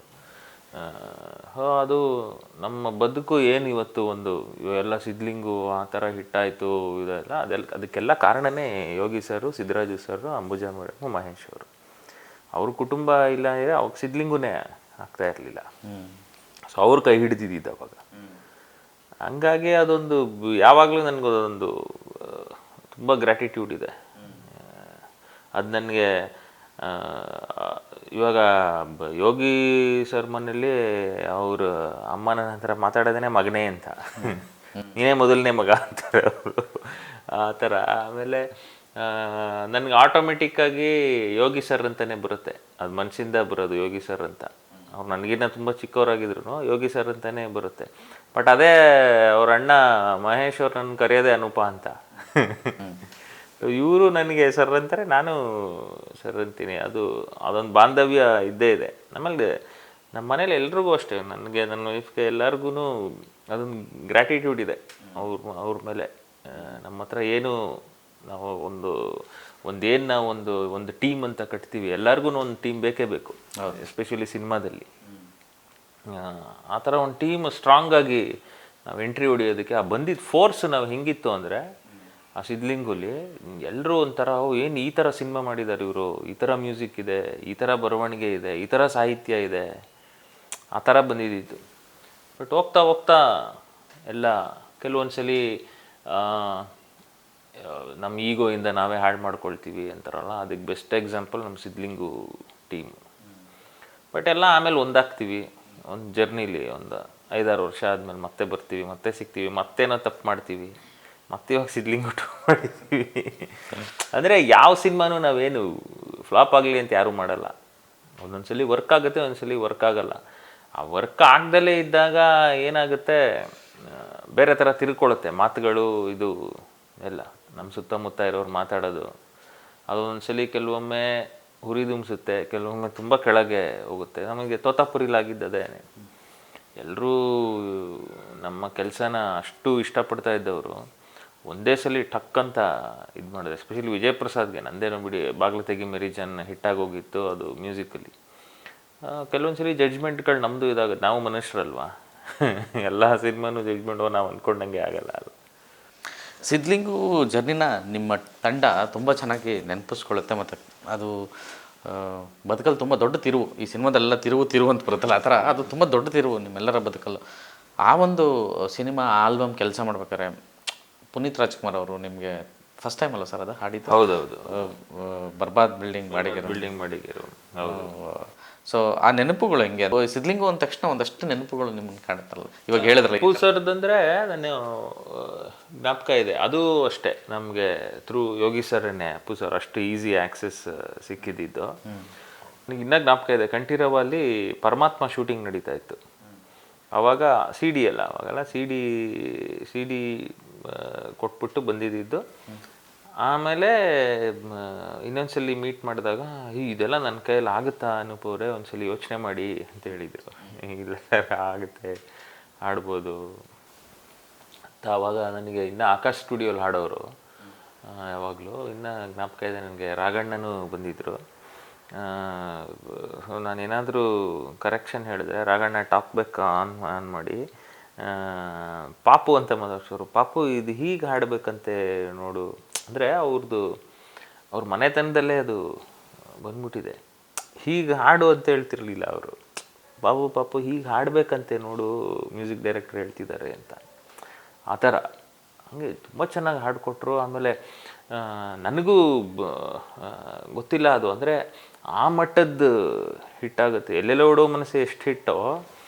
ಅದು ನಮ್ಮ ಬದುಕು ಏನು ಇವತ್ತು ಒಂದು ಎಲ್ಲ ಸಿದ್ಲಿಂಗು ಆ ಥರ ಹಿಟ್ಟಾಯಿತು ಇದೆಲ್ಲ, ಅದಕ್ಕೆಲ್ಲ ಕಾರಣನೇ ಯೋಗಿ ಸರು, ಸಿದ್ದರಾಜು ಸರು, ಅಂಬುಜಾ ಮೇಡಮು, ಮಹೇಶ್ ಅವರು. ಅವ್ರ ಕುಟುಂಬ ಇಲ್ಲ ಅಂದರೆ ಅವಾಗ ಸಿದ್ಲಿಂಗುನೇ ಆಗ್ತಾ ಇರಲಿಲ್ಲ. ಸೊ ಅವ್ರ ಕೈ ಹಿಡಿದಿದ್ದು ಅವಾಗ. ಹಂಗಾಗಿ ಅದೊಂದು ಯಾವಾಗಲೂ ನನಗೊಂದು ತುಂಬ ಗ್ರ್ಯಾಟಿಟ್ಯೂಡ್ ಇದೆ. ಅದು ನನಗೆ ಇವಾಗ ಯೋಗಿ ಸರ್ ಮನೇಲಿ ಅವ್ರ ಅಮ್ಮನ ಹತ್ರ ಮಾತಾಡೋದೇ ಮಗನೇ ಅಂತ, ನೀನೇ ಮೊದಲನೇ ಮಗ ಅಂತಾರೆ ಅವರು, ಆ ಥರ. ಆಮೇಲೆ ನನಗೆ ಆಟೋಮೆಟಿಕ್ಕಾಗಿ ಯೋಗಿ ಸರ್ ಅಂತಲೇ ಬರುತ್ತೆ, ಅದು ಮನಸ್ಸಿಂದ ಬರೋದು ಯೋಗಿ ಸರ್ ಅಂತ. ಅವ್ರು ನನಗಿನ್ನ ತುಂಬ ಚಿಕ್ಕವರಾಗಿದ್ರು ಯೋಗಿ ಸರ್ ಅಂತಲೇ ಬರುತ್ತೆ. ಬಟ್ ಅದೇ ಅವ್ರ ಅಣ್ಣ ಮಹೇಶ್ ಅವ್ರು ನನ್ನ ಕರೆಯೋದೇ ಅನೂಪ ಅಂತ. ಇವರು ನನಗೆ ಸರ್ ಅಂತಾರೆ, ನಾನು ಸರ್ ಅಂತೀನಿ. ಅದೊಂದು ಬಾಂಧವ್ಯ ಇದ್ದೇ ಇದೆ ನಮ್ಮಲ್ಲಿ. ನಮ್ಮ ಮನೇಲಿ ಎಲ್ರಿಗೂ ಅಷ್ಟೇ, ನನಗೆ, ನನ್ನ ವೈಫ್ಗೆ, ಎಲ್ಲರಿಗೂ ಅದೊಂದು ಗ್ರ್ಯಾಟಿಟ್ಯೂಡ್ ಇದೆ ಅವ್ರ ಮೇಲೆ. ನಮ್ಮ ಹತ್ರ ಏನು ನಾವು ಒಂದೇನು ನಾವು ಒಂದು ಟೀಮ್ ಅಂತ ಕಟ್ತೀವಿ, ಎಲ್ಲರಿಗೂ ಒಂದು ಟೀಮ್ ಬೇಕೇ ಬೇಕು, ಎಸ್ಪೆಷಲಿ ಸಿನಿಮಾದಲ್ಲಿ. ಆ ಥರ ಒಂದು ಟೀಮ್ ಸ್ಟ್ರಾಂಗಾಗಿ ನಾವು ಎಂಟ್ರಿ ಹೊಡಿಯೋದಕ್ಕೆ ಬಂದಿದ್ದು ಫೋರ್ಸ್ ನಾವು ಹೆಂಗಿತ್ತು ಅಂದರೆ, ಆ ಸಿದ್ಲಿಂಗುಲಿ ಎಲ್ಲರೂ ಒಂಥರ ಏನು ಈ ಥರ ಸಿನಿಮಾ ಮಾಡಿದ್ದಾರೆ ಇವರು, ಈ ಥರ ಮ್ಯೂಸಿಕ್ ಇದೆ, ಈ ಥರ ಬರವಣಿಗೆ ಇದೆ, ಈ ಥರ ಸಾಹಿತ್ಯ ಇದೆ, ಆ ಥರ ಬಂದಿದ್ದಿತ್ತು. ಬಟ್ ಹೋಗ್ತಾ ಹೋಗ್ತಾ ಎಲ್ಲ ಕೆಲವೊಂದು ಸಲ ನಮ್ಮ ಈಗೋಯಿಂದ ನಾವೇ ಹಾಳು ಮಾಡ್ಕೊಳ್ತೀವಿ ಅಂತಾರಲ್ಲ, ಅದಕ್ಕೆ ಬೆಸ್ಟ್ ಎಕ್ಸಾಂಪಲ್ ನಮ್ಮ ಸಿದ್ಲಿಂಗು ಟೀಮು. ಬಟ್ ಎಲ್ಲ ಆಮೇಲೆ ಒಂದಾಗ್ತೀವಿ ಒಂದು ಜರ್ನಿಲಿ. ಒಂದು 5-6 ವರ್ಷ ಆದಮೇಲೆ ಮತ್ತೆ ಬರ್ತೀವಿ, ಮತ್ತೆ ಸಿಗ್ತೀವಿ, ಮತ್ತೇನೋ ತಪ್ಪು ಮಾಡ್ತೀವಿ, ಮತ್ತೆ ಇವಾಗ ಸಿದ್ಲಿಂಗು ಟು ಮಾಡಿದ್ದೀವಿ. ಅಂದರೆ ಯಾವ ಸಿನಿಮಾನೂ ನಾವೇನು ಫ್ಲಾಪ್ ಆಗಲಿ ಅಂತ ಯಾರೂ ಮಾಡಲ್ಲ. ಒಂದೊಂದ್ಸಲಿ ವರ್ಕ್ ಆಗುತ್ತೆ, ಒಂದೊಂದ್ಸಲಿ ವರ್ಕ್ ಆಗಲ್ಲ. ಆ ವರ್ಕ್ ಆಗ್ದಲೇ ಇದ್ದಾಗ ಏನಾಗುತ್ತೆ, ಬೇರೆ ಥರ ತಿರ್ಕೊಳ್ಳುತ್ತೆ ಮಾತುಗಳು, ಇದು ಎಲ್ಲ ನಮ್ಮ ಸುತ್ತಮುತ್ತ ಇರೋರು ಮಾತಾಡೋದು. ಅದೊಂದ್ಸಲಿ ಕೆಲವೊಮ್ಮೆ ಹುರಿದುಂಬಿಸುತ್ತೆ, ಕೆಲವೊಮ್ಮೆ ತುಂಬ ಕೆಳಗೆ ಹೋಗುತ್ತೆ. ನಮಗೆ ತೋತಾಪುರಿಲಾಗಿದ್ದದೇ, ಎಲ್ಲರೂ ನಮ್ಮ ಕೆಲಸನ ಅಷ್ಟು ಇಷ್ಟಪಡ್ತಾ ಇದ್ದವರು ಒಂದೇ ಸಲ ಟಕ್ ಅಂತ ಇದು ಮಾಡಿದೆ. ಎಸ್ಪೆಷಲಿ ವಿಜಯ್ ಪ್ರಸಾದ್ಗೆ ನಂದೇನೋ ಬಿಡಿ ಬಾಗ್ಲು ತೆಗಿ ಮೆರಿಜನ್ ಹಿಟ್ಟಾಗಿ ಹೋಗಿತ್ತು ಅದು ಮ್ಯೂಸಿಕಲ್ಲಿ. ಕೆಲವೊಂದು ಸಲ ಜಡ್ಜ್ಮೆಂಟ್ಗಳು ನಮ್ಮದು ಇದಾಗುತ್ತೆ, ನಾವು ಮನುಷ್ಯರಲ್ವಾ, ಎಲ್ಲ ಸಿನಿಮಾನು ಜಡ್ಜ್ಮೆಂಟು ನಾವು ಅಂದ್ಕೊಂಡಂಗೆ ಆಗಲ್ಲ ಅಲ್ಲ. ಸಿದ್ಲಿಂಗು ಜರ್ನಿನ ನಿಮ್ಮ ತಂಡ ತುಂಬ ಚೆನ್ನಾಗಿ ನೆನಪಿಸ್ಕೊಳ್ಳುತ್ತೆ. ಮತ್ತು ಅದು ಬದುಕಲ್ಲಿ ತುಂಬ ದೊಡ್ಡ ತಿರುವು, ಈ ಸಿನಿಮಾದೆಲ್ಲ ತಿರುವು ಅಂತ ಬರುತ್ತಲ್ಲ, ಆ ಥರ ಅದು ತುಂಬ ದೊಡ್ಡ ತಿರುವು ನಿಮ್ಮೆಲ್ಲರ ಬದುಕಲ್ಲೂ. ಆ ಒಂದು ಸಿನಿಮಾ ಆಲ್ಬಮ್ ಕೆಲಸ ಮಾಡ್ಬೇಕಾದ್ರೆ ಪುನೀತ್ ರಾಜ್ಕುಮಾರ್ ಅವರು ನಿಮಗೆ ಫಸ್ಟ್ ಟೈಮ್ ಅಲ್ಲ ಸರ್ ಅದು ಹಾಡಿದ್ದು? ಹೌದೌದು, ಬರ್ಬಾದ್ ಬಿಲ್ಡಿಂಗ್ ಮಾಡಿದ್ರು. ಸೊ ಆ ನೆನಪುಗಳು ಹೆಂಗೆ? ಸಿದ್ಲಿಂಗು ಅಂದ ತಕ್ಷಣ ಒಂದಷ್ಟು ನೆನಪುಗಳು ನಿಮ್ಗೆ ಕಾಣುತ್ತಲ್ಲ ಇವಾಗ ಹೇಳಿದ್ರಲ್ಲ. ಅಪ್ಪು ಸರ್ದಂದರೆ ನಾನು ಜ್ಞಾಪಕ ಇದೆ, ಅದು ಅಷ್ಟೇ ನಮಗೆ ಥ್ರೂ ಯೋಗಿ ಸರ್ನೇ ಅಪ್ಪು ಸರ್ ಅಷ್ಟು ಈಸಿ ಆ್ಯಕ್ಸೆಸ್ ಸಿಕ್ಕಿದ್ದು. ನನಗೆ ಇನ್ನೂ ಜ್ಞಾಪಕ ಇದೆ, ಕಂಠೀರವಲ್ಲಿ ಪರಮಾತ್ಮ ಶೂಟಿಂಗ್ ನಡೀತಾ ಇತ್ತು. ಆವಾಗ ಅವಾಗೆಲ್ಲ ಸಿ ಡಿ ಕೊಟ್ಬಿಟ್ಟು ಬಂದಿದ್ದು. ಆಮೇಲೆ ಇನ್ನೊಂದ್ಸಲಿ ಮೀಟ್ ಮಾಡಿದಾಗ ಇದೆಲ್ಲ ನನ್ನ ಕೈಯಲ್ಲಿ ಆಗುತ್ತಾ ಅನುಪವ್ರೆ, ಒಂದ್ಸಲಿ ಯೋಚನೆ ಮಾಡಿ ಅಂತ ಹೇಳಿದರು. ಇಲ್ಲ ಆಗುತ್ತೆ, ಆಡ್ಬೋದು ಅಂತ. ಆವಾಗ ನನಗೆ ಇನ್ನೂ ಆಕಾಶ್ ಸ್ಟುಡಿಯೋಲಿ ಹಾಡೋರು ಯಾವಾಗಲೂ ಇನ್ನೂ ಜ್ಞಾಪಕ ಇದೆ ನನಗೆ. ರಾಘಣ್ಣನೂ ಬಂದಿದ್ದರು. ನಾನೇನಾದರೂ ಕರೆಕ್ಷನ್ ಹೇಳಿದ್ರೆ ರಾಘಣ್ಣ ಟಾಕ್ ಬ್ಯಾಕ್ ಆನ್ ಮಾಡಿ ಪಾಪು ಅಂತ ಮಾತಾಡ್ಸೋರು. ಪಾಪು ಇದು ಹೀಗೆ ಹಾಡಬೇಕಂತೆ ನೋಡು ಅಂದರೆ ಅವ್ರ ಮನೆತನದಲ್ಲೇ ಅದು ಬಂದ್ಬಿಟ್ಟಿದೆ. ಹೀಗೆ ಹಾಡು ಅಂತ ಹೇಳ್ತಿರ್ಲಿಲ್ಲ ಅವರು. ಬಾಬು ಪಾಪು ಹೀಗೆ ಹಾಡಬೇಕಂತೆ ನೋಡು ಮ್ಯೂಸಿಕ್ ಡೈರೆಕ್ಟರ್ ಹೇಳ್ತಿದ್ದಾರೆ ಅಂತ. ಆ ಥರ ಹಂಗೆ ತುಂಬ ಚೆನ್ನಾಗಿ ಹಾಡಿಕೊಟ್ರು. ಆಮೇಲೆ ನನಗೂ ಗೊತ್ತಿಲ್ಲ ಅದು ಅಂದರೆ ಆ ಮಟ್ಟದ್ದು ಹಿಟ್ಟಾಗುತ್ತೆ. ಎಲ್ಲೆಲ್ಲೋ ಓಡೋ ಮನಸ್ಸು ಎಷ್ಟು ಹಿಟ್ಟೋ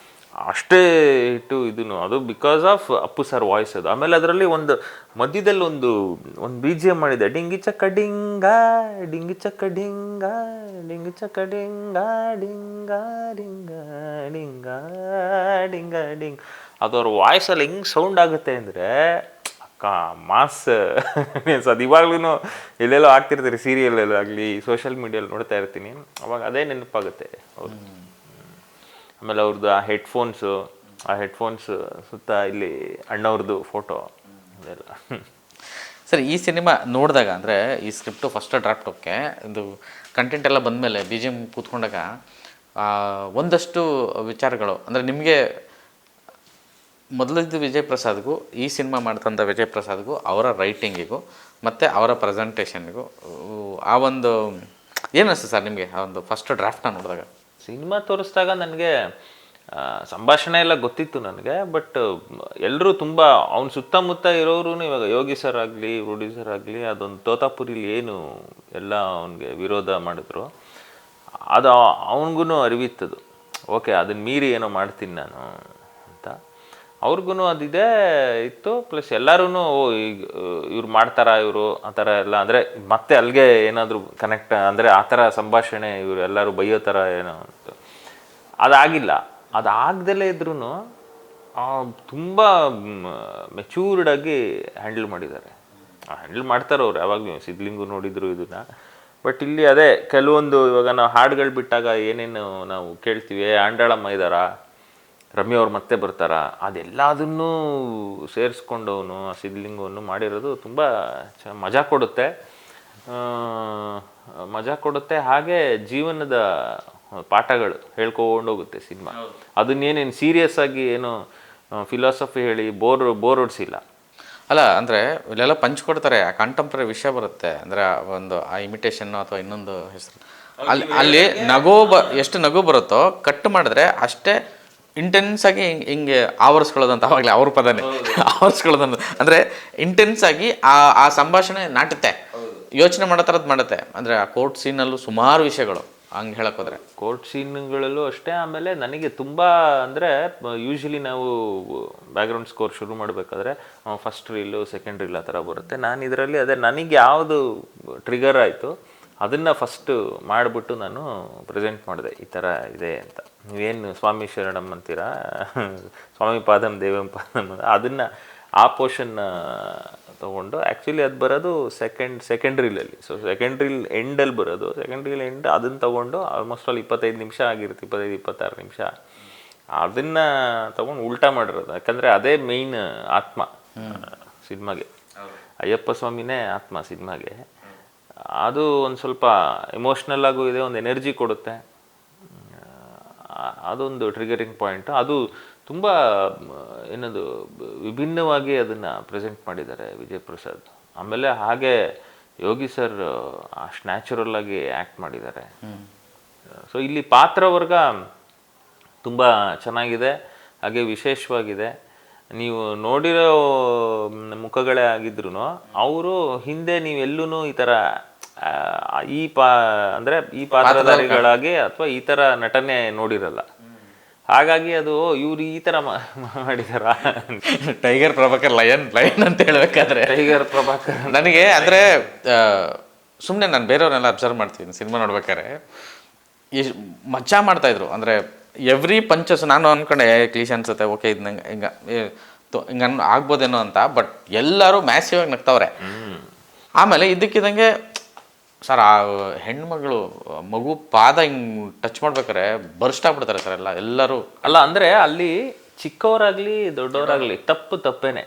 ಅಷ್ಟೇ ಹಿಟ್ಟು ಇದನ್ನು, ಅದು because of Appu sir voice ಅದು. ಆಮೇಲೆ ಅದರಲ್ಲಿ ಒಂದು ಮಧ್ಯದಲ್ಲಿ ಒಂದು ಬಿ ಜಿ ಎಮ್ ಮಾಡಿದೆ, ಡಿಂಗಿ ಚಕ್ಕ ಡಿಂಗ ಡಿಂಗಿ ಚಕ್ಕ ಡಿಂಗ ಡಿಂಗಿ ಚಕ್ಕ ಡಿಂಗ ಡಿಂಗ ಡಿಂಗ ಡಿಂಗ ಡಿಂಗ ಡಿಂಗ್. ಅದು ಅವ್ರ ವಾಯ್ಸಲ್ಲಿ ಹೆಂಗೆ ಸೌಂಡ್ ಆಗುತ್ತೆ ಅಂದರೆ ಅಕ್ಕ ಮಾಸ್ ಮೀನ್ಸ್ ಅದು ಇವಾಗ್ಲೂ ಎಲ್ಲೆಲ್ಲೋ ಆಗ್ತಿರ್ತೀರಿ ಸೀರಿಯಲ್ ಆಗಲಿ ಸೋಷಿಯಲ್ ಮೀಡಿಯಲ್ಲಿ ನೋಡ್ತಾ ಇರ್ತೀನಿ, ಅವಾಗ ಅದೇ ನೆನಪಾಗುತ್ತೆ ಅವ್ರು. ಆಮೇಲೆ ಅವ್ರದ್ದು ಆ ಹೆಡ್ಫೋನ್ಸ್ ಸುತ್ತ ಇಲ್ಲಿ ಅಣ್ಣವ್ರದ್ದು ಫೋಟೋ ಅದೆಲ್ಲ. ಸರ್, ಈ ಸಿನಿಮಾ ನೋಡಿದಾಗ ಅಂದರೆ ಈ ಸ್ಕ್ರಿಪ್ಟು ಫಸ್ಟ್ ಡ್ರಾಫ್ಟ್ ಓಕೆ, ಇದು ಕಂಟೆಂಟ್ ಎಲ್ಲ ಬಂದಮೇಲೆ ಬಿ ಜಿ ಎಮ್ ಕೂತ್ಕೊಂಡಾಗ ಒಂದಷ್ಟು ವಿಚಾರಗಳು ಅಂದರೆ ನಿಮಗೆ ಮೊದಲಿದ್ದು ವಿಜಯ್ ಪ್ರಸಾದ್ಗೂ ಈ ಸಿನಿಮಾ ಮಾಡ್ತಂಥ ವಿಜಯ್ ಪ್ರಸಾದ್ಗೂ ಅವರ ರೈಟಿಂಗಿಗೂ ಮತ್ತು ಅವರ ಪ್ರೆಸೆಂಟೇಷನ್ಗೂ ಆ ಒಂದು ಏನಿಸ್ತು ಸರ್ ನಿಮಗೆ ಆ ಒಂದು ಫಸ್ಟ್ ಡ್ರಾಫ್ಟ್ನ ನೋಡಿದಾಗ? ಸಿನಿಮಾ ತೋರಿಸಿದಾಗ ನನಗೆ ಸಂಭಾಷಣೆ ಎಲ್ಲ ಗೊತ್ತಿತ್ತು ನನಗೆ, ಬಟ್ ಎಲ್ಲರೂ ತುಂಬ ಅವ್ನ ಸುತ್ತಮುತ್ತ ಇರೋರು, ಇವಾಗ ಯೋಗಿ ಸರ್ ಆಗಲಿ ಪ್ರೊಡ್ಯೂಸರ್ ಆಗಲಿ, ಅದೊಂದು ತೋತಾಪುರಿಲಿ ಏನು ಎಲ್ಲ ಅವನಿಗೆ ವಿರೋಧ ಮಾಡಿದ್ರು ಅದು ಅವನಿಗೂ ಅರಿವಿತ್ತದು. ಓಕೆ, ಅದನ್ನ ಮೀರಿ ಏನೋ ಮಾಡ್ತೀನಿ ನಾನು ಅಂತ ಅವ್ರಿಗೂ ಅದಿದೆ ಇತ್ತು. ಪ್ಲಸ್ ಎಲ್ಲರೂ ಈಗ ಇವ್ರು ಮಾಡ್ತಾರಾ ಇವರು ಆ ಥರ ಎಲ್ಲ ಅಂದರೆ ಮತ್ತೆ ಅಲ್ಲಿಗೆ ಏನಾದರೂ ಕನೆಕ್ಟ್ ಅಂದರೆ ಆ ಥರ ಸಂಭಾಷಣೆ ಇವರು ಎಲ್ಲರೂ ಬೈಯೋ ಥರ ಏನೋ ಅಂತ ಅದಾಗಿಲ್ಲ. ಅದಾಗ್ದಲೇ ಇದ್ರೂ ತುಂಬ ಮೆಚ್ಯೂರ್ಡಾಗಿ ಹ್ಯಾಂಡಲ್ ಮಾಡಿದ್ದಾರೆ. ಹ್ಯಾಂಡಲ್ ಮಾಡ್ತಾರೆ ಅವ್ರು ಯಾವಾಗಲೂ. ಸಿದ್ಲಿಂಗು ನೋಡಿದ್ರು ಇದನ್ನು. ಬಟ್ ಇಲ್ಲಿ ಅದೇ ಕೆಲವೊಂದು ಇವಾಗ ನಾವು ಹಾಡುಗಳು ಬಿಟ್ಟಾಗ ಏನೇನು ನಾವು ಕೇಳ್ತೀವಿ, ಆಂಡಾಳಮ್ಮ ಇದ್ದಾರಾ, ರಮ್ಯ ಅವ್ರು ಮತ್ತೆ ಬರ್ತಾರಾ, ಅದೆಲ್ಲದನ್ನೂ ಸೇರಿಸ್ಕೊಂಡವನು ಆ ಸಿದ್ಲಿಂಗವನ್ನು ಮಾಡಿರೋದು ತುಂಬ ಮಜಾ ಕೊಡುತ್ತೆ. ಹಾಗೆ ಜೀವನದ ಪಾಠಗಳು ಹೇಳ್ಕೊಂಡೋಗುತ್ತೆ ಸಿನಿಮಾ. ಅದನ್ನೇನೇನು ಸೀರಿಯಸ್ ಆಗಿ ಏನು ಫಿಲಾಸಫಿ ಹೇಳಿ ಬೋರ್ ಹೊಡಿಸಿಲ್ಲ. ಅಲ್ಲ ಅಂದರೆ ಇಲ್ಲೆಲ್ಲ ಕೊಡ್ತಾರೆ, ಆ ಕಂಟೆಂಪ್ರರಿ ವಿಷಯ ಬರುತ್ತೆ ಅಂದರೆ ಒಂದು ಆ ಇಮಿಟೇಷನ್ನು ಅಥವಾ ಇನ್ನೊಂದು ಹೆಸರು ಅಲ್ಲಿ ಎಷ್ಟು ನಗು ಬರುತ್ತೋ ಕಟ್ ಮಾಡಿದ್ರೆ ಅಷ್ಟೇ ಇಂಟೆನ್ಸ್ ಆಗಿ ಹಿಂಗೆ ಆವರಿಸ್ಕೊಳ್ಳೋದಂತ ಅವಾಗಲೇ ಅವ್ರ ಪದನೇ ಆವರಿಸ್ಕೊಳ್ಳೋದಂತ ಅಂದರೆ ಇಂಟೆನ್ಸ್ ಆಗಿ ಆ ಸಂಭಾಷಣೆ ನಾಟುತ್ತೆ, ಯೋಚನೆ ಮಾಡೋ ಥರದ್ದು ಮಾಡುತ್ತೆ. ಅಂದರೆ ಆ ಕೋರ್ಟ್ ಸೀನಲ್ಲೂ ಸುಮಾರು ವಿಷಯಗಳು ಹಂಗೆ ಹೇಳಕ್ಕೆ ಹೋದರೆ ಕೋರ್ಟ್ ಸೀನ್ಗಳಲ್ಲೂ ಅಷ್ಟೇ. ಆಮೇಲೆ ನನಗೆ ತುಂಬ ಅಂದರೆ ಯೂಶ್ವಲಿ ನಾವು ಬ್ಯಾಕ್ಗ್ರೌಂಡ್ ಸ್ಕೋರ್ ಶುರು ಮಾಡಬೇಕಾದ್ರೆ ಫಸ್ಟ್ ರೀಲು ಸೆಕೆಂಡ್ ರೀಲ್ ಆ ಥರ ಬರುತ್ತೆ. ನಾನು ಇದರಲ್ಲಿ ಅದೇ ನನಗೆ ಯಾವುದು ಟ್ರಿಗರ್ ಆಯಿತು ಅದನ್ನು ಫಸ್ಟು ಮಾಡಿಬಿಟ್ಟು ನಾನು ಪ್ರೆಸೆಂಟ್ ಮಾಡಿದೆ, ಈ ಥರ ಇದೆ ಅಂತ. ನೀವೇನು ಸ್ವಾಮಿ ಶರಣಮ್ ಅಂತೀರಾ, ಸ್ವಾಮಿ ಪಾದಂ ದೇವಂ ಪಾದಂ, ಅದನ್ನು ಆ ಪೋರ್ಷನ್ನ ತೊಗೊಂಡು ಆ್ಯಕ್ಚುಲಿ ಅದು ಬರೋದು ಸೆಕೆಂಡ್ ರೀಲಲ್ಲಿ. ಸೊ ಸೆಕೆಂಡ್ ರೀಲ್ ಎಂಡಲ್ಲಿ ಬರೋದು, ಸೆಕೆಂಡ್ ರೀಲ್ ಎಂಡ್ ಅದನ್ನು ತೊಗೊಂಡು ಆಲ್ಮೋಸ್ಟ್ ಆಲ್ 25 ನಿಮಿಷ ಆಗಿರುತ್ತೆ, 25-26 ನಿಮಿಷ ಅದನ್ನು ತೊಗೊಂಡು ಉಲ್ಟಾ ಮಾಡಿರೋದು. ಯಾಕಂದರೆ ಅದೇ ಮೇಯ್ನ್ ಆತ್ಮ ಸಿನಿಮಾಗೆ, ಅಯ್ಯಪ್ಪ ಸ್ವಾಮಿನೇ ಆತ್ಮ ಸಿನಿಮಾಗೆ. ಅದು ಒಂದು ಸ್ವಲ್ಪ ಎಮೋಷ್ನಲ್ ಆಗೂ ಇದೆ, ಒಂದು ಎನರ್ಜಿ ಕೊಡುತ್ತೆ, ಅದೊಂದು ಟ್ರಿಗರಿಂಗ್ ಪಾಯಿಂಟ್. ಅದು ತುಂಬ ಏನದು ವಿಭಿನ್ನವಾಗಿ ಅದನ್ನು ಪ್ರೆಸೆಂಟ್ ಮಾಡಿದ್ದಾರೆ ವಿಜಯ್ ಪ್ರಸಾದ್. ಆಮೇಲೆ ಹಾಗೆ ಯೋಗಿ ಸರ್ ಅಷ್ಟು ನ್ಯಾಚುರಲ್ ಆಗಿ ಆ್ಯಕ್ಟ್ ಮಾಡಿದ್ದಾರೆ. ಸೊ ಇಲ್ಲಿ ಪಾತ್ರವರ್ಗ ತುಂಬ ಚೆನ್ನಾಗಿದೆ, ಹಾಗೆ ವಿಶೇಷವಾಗಿದೆ. ನೀವು ನೋಡಿರೋ ಮುಖಗಳೇ ಆಗಿದ್ರು ಅವರು ಹಿಂದೆ ನೀವೆಲ್ಲೂ ಈ ಥರ ಅಂದರೆ ಈ ಪಾತ್ರಧಾರಿಗಳಾಗಿ ಅಥವಾ ಈ ಥರ ನಟನೆ ನೋಡಿರಲ್ಲ. ಹಾಗಾಗಿ ಅದು ಇವ್ರು ಈ ಥರ ಮಾಡಿದಾರ. ಟೈಗರ್ ಪ್ರಭಾಕರ್ ಲಯನ್ ಅಂತ ಹೇಳ್ಬೇಕಾದ್ರೆ ಟೈಗರ್ ಪ್ರಭಾಕರ್ ನನಗೆ ಅಂದರೆ ಸುಮ್ಮನೆ ನಾನು ಬೇರೆಯವ್ರನ್ನೆಲ್ಲ ಅಬ್ಸರ್ವ್ ಮಾಡ್ತೀನಿ ಸಿನಿಮಾ ನೋಡ್ಬೇಕಾದ್ರೆ ಮಜಾ ಮಾಡ್ತಾಯಿದ್ರು. ಅಂದರೆ ಎವ್ರಿ ಪಂಚಸ್ ನಾನು ಅಂದ್ಕೊಂಡೆ ಕ್ಲೀಶ್ ಅನ್ಸುತ್ತೆ, ಓಕೆ ಇದು ನಂಗೆ ಹಿಂಗೆ ಆಗ್ಬೋದೇನೋ ಅಂತ. ಬಟ್ ಎಲ್ಲರೂ ಮ್ಯಾಸಿವ್ ಆಗಿ ನಗ್ತಾವ್ರೆ. ಆಮೇಲೆ ಇದ್ದಕ್ಕಿದ್ದಂಗೆ ಸರ್ ಆ ಹೆಣ್ಮಗಳು ಮಗು ಪಾದ ಹಿಂಗೆ ಟಚ್ ಮಾಡ್ಬೇಕಾರೆ ಬರ್ಸ್ಟ್ ಆಗ್ಬಿಡ್ತಾರೆ ಸರ್ ಎಲ್ಲರೂ. ಅಲ್ಲ ಅಂದರೆ ಅಲ್ಲಿ ಚಿಕ್ಕವರಾಗಲಿ ದೊಡ್ಡವರಾಗಲಿ ತಪ್ಪೇನೆ.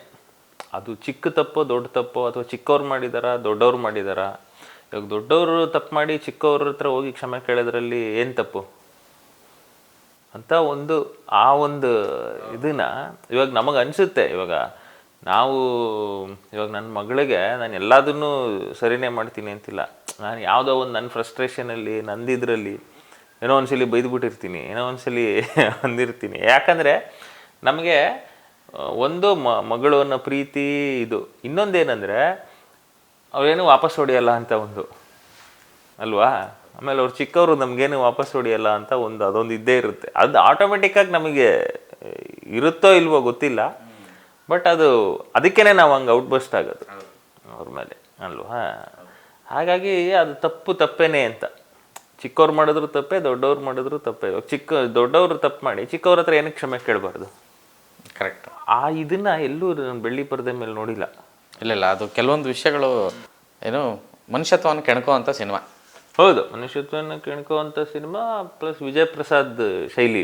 ಅದು ಚಿಕ್ಕ ತಪ್ಪೋ ದೊಡ್ಡ ತಪ್ಪೋ, ಅಥವಾ ಚಿಕ್ಕವ್ರು ಮಾಡಿದಾರ ದೊಡ್ಡವ್ರು ಮಾಡಿದಾರ. ಇವಾಗ ದೊಡ್ಡವರು ತಪ್ಪು ಮಾಡಿ ಚಿಕ್ಕವ್ರ ಹತ್ರ ಹೋಗಿ ಕ್ಷಮೆ ಕೇಳೋದ್ರಲ್ಲಿ ಏನು ತಪ್ಪು ಅಂತ ಆ ಒಂದು ಇದನ್ನ ಇವಾಗ ನಮಗೆ ಅನಿಸುತ್ತೆ. ಇವಾಗ ನನ್ನ ಮಗಳಿಗೆ ನಾನು ಎಲ್ಲದನ್ನೂ ಸರಿನೇ ಮಾಡ್ತೀನಿ ಅಂತಿಲ್ಲ. ನಾನು ಯಾವುದೋ ಒಂದು ನನ್ನ ಫ್ರಸ್ಟ್ರೇಷನಲ್ಲಿ ನಂದಿದ್ರಲ್ಲಿ ಏನೋ ಒಂದ್ಸಲಿ ಬೈದ್ಬಿಟ್ಟಿರ್ತೀನಿ, ಏನೋ ಒಂದ್ಸಲಿ ಅಂದಿರ್ತೀನಿ. ಯಾಕಂದರೆ ನಮಗೆ ಒಂದು ಮಗಳು ಅನ್ನೋ ಪ್ರೀತಿ ಇದು. ಇನ್ನೊಂದೇನೆಂದರೆ ಅವ್ರೇನು ವಾಪಸ್ ಹೊಡೆಯಲ್ಲ ಅಂತ ಒಂದು ಅಲ್ವಾ. ಆಮೇಲೆ ಅವ್ರು ಚಿಕ್ಕವರು ನಮಗೇನು ವಾಪಸ್ ಹೊಡೆಯಲ್ಲ ಅಂತ ಅದೊಂದು ಇದ್ದೇ ಇರುತ್ತೆ. ಅದು ಆಟೋಮೆಟಿಕ್ಕಾಗಿ ನಮಗೆ ಇರುತ್ತೋ ಇಲ್ವೋ ಗೊತ್ತಿಲ್ಲ, ಬಟ್ ಅದಕ್ಕೇ ನಾವು ಹಂಗೆ ಔಟ್ಬಸ್ಟ್ ಆಗೋದು ಅವ್ರ ಮೇಲೆ ಅಲ್ವಾ. ಹಾಗಾಗಿ ಅದು ತಪ್ಪೇನೆ ಅಂತ. ಚಿಕ್ಕವ್ರು ಮಾಡಿದ್ರು ತಪ್ಪೇ, ದೊಡ್ಡವ್ರು ಮಾಡಿದ್ರು ತಪ್ಪೇ. ದೊಡ್ಡವರು ತಪ್ಪು ಮಾಡಿ ಚಿಕ್ಕವ್ರ ಹತ್ರ ಏನಕ್ಕೆ ಕ್ಷಮೆ ಕೇಳಬಾರ್ದು? ಕರೆಕ್ಟ್. ಇದನ್ನ ಎಲ್ಲೂ ನಾನು ಬೆಳ್ಳಿ ಪರದೆ ಮೇಲೆ ನೋಡಿಲ್ಲ. ಇಲ್ಲ, ಅದು ಕೆಲವೊಂದು ವಿಷಯಗಳು ಏನು ಮನುಷ್ಯತ್ವವನ್ನು ಕೆಣಕೋ ಅಂತ ಸಿನಿಮಾ. ಹೌದು, ಮನುಷ್ಯತ್ವವನ್ನು ಕೆಣಕುವಂಥ ಸಿನಿಮಾ. ಪ್ಲಸ್ ವಿಜಯ್ ಪ್ರಸಾದ್ ಶೈಲಿ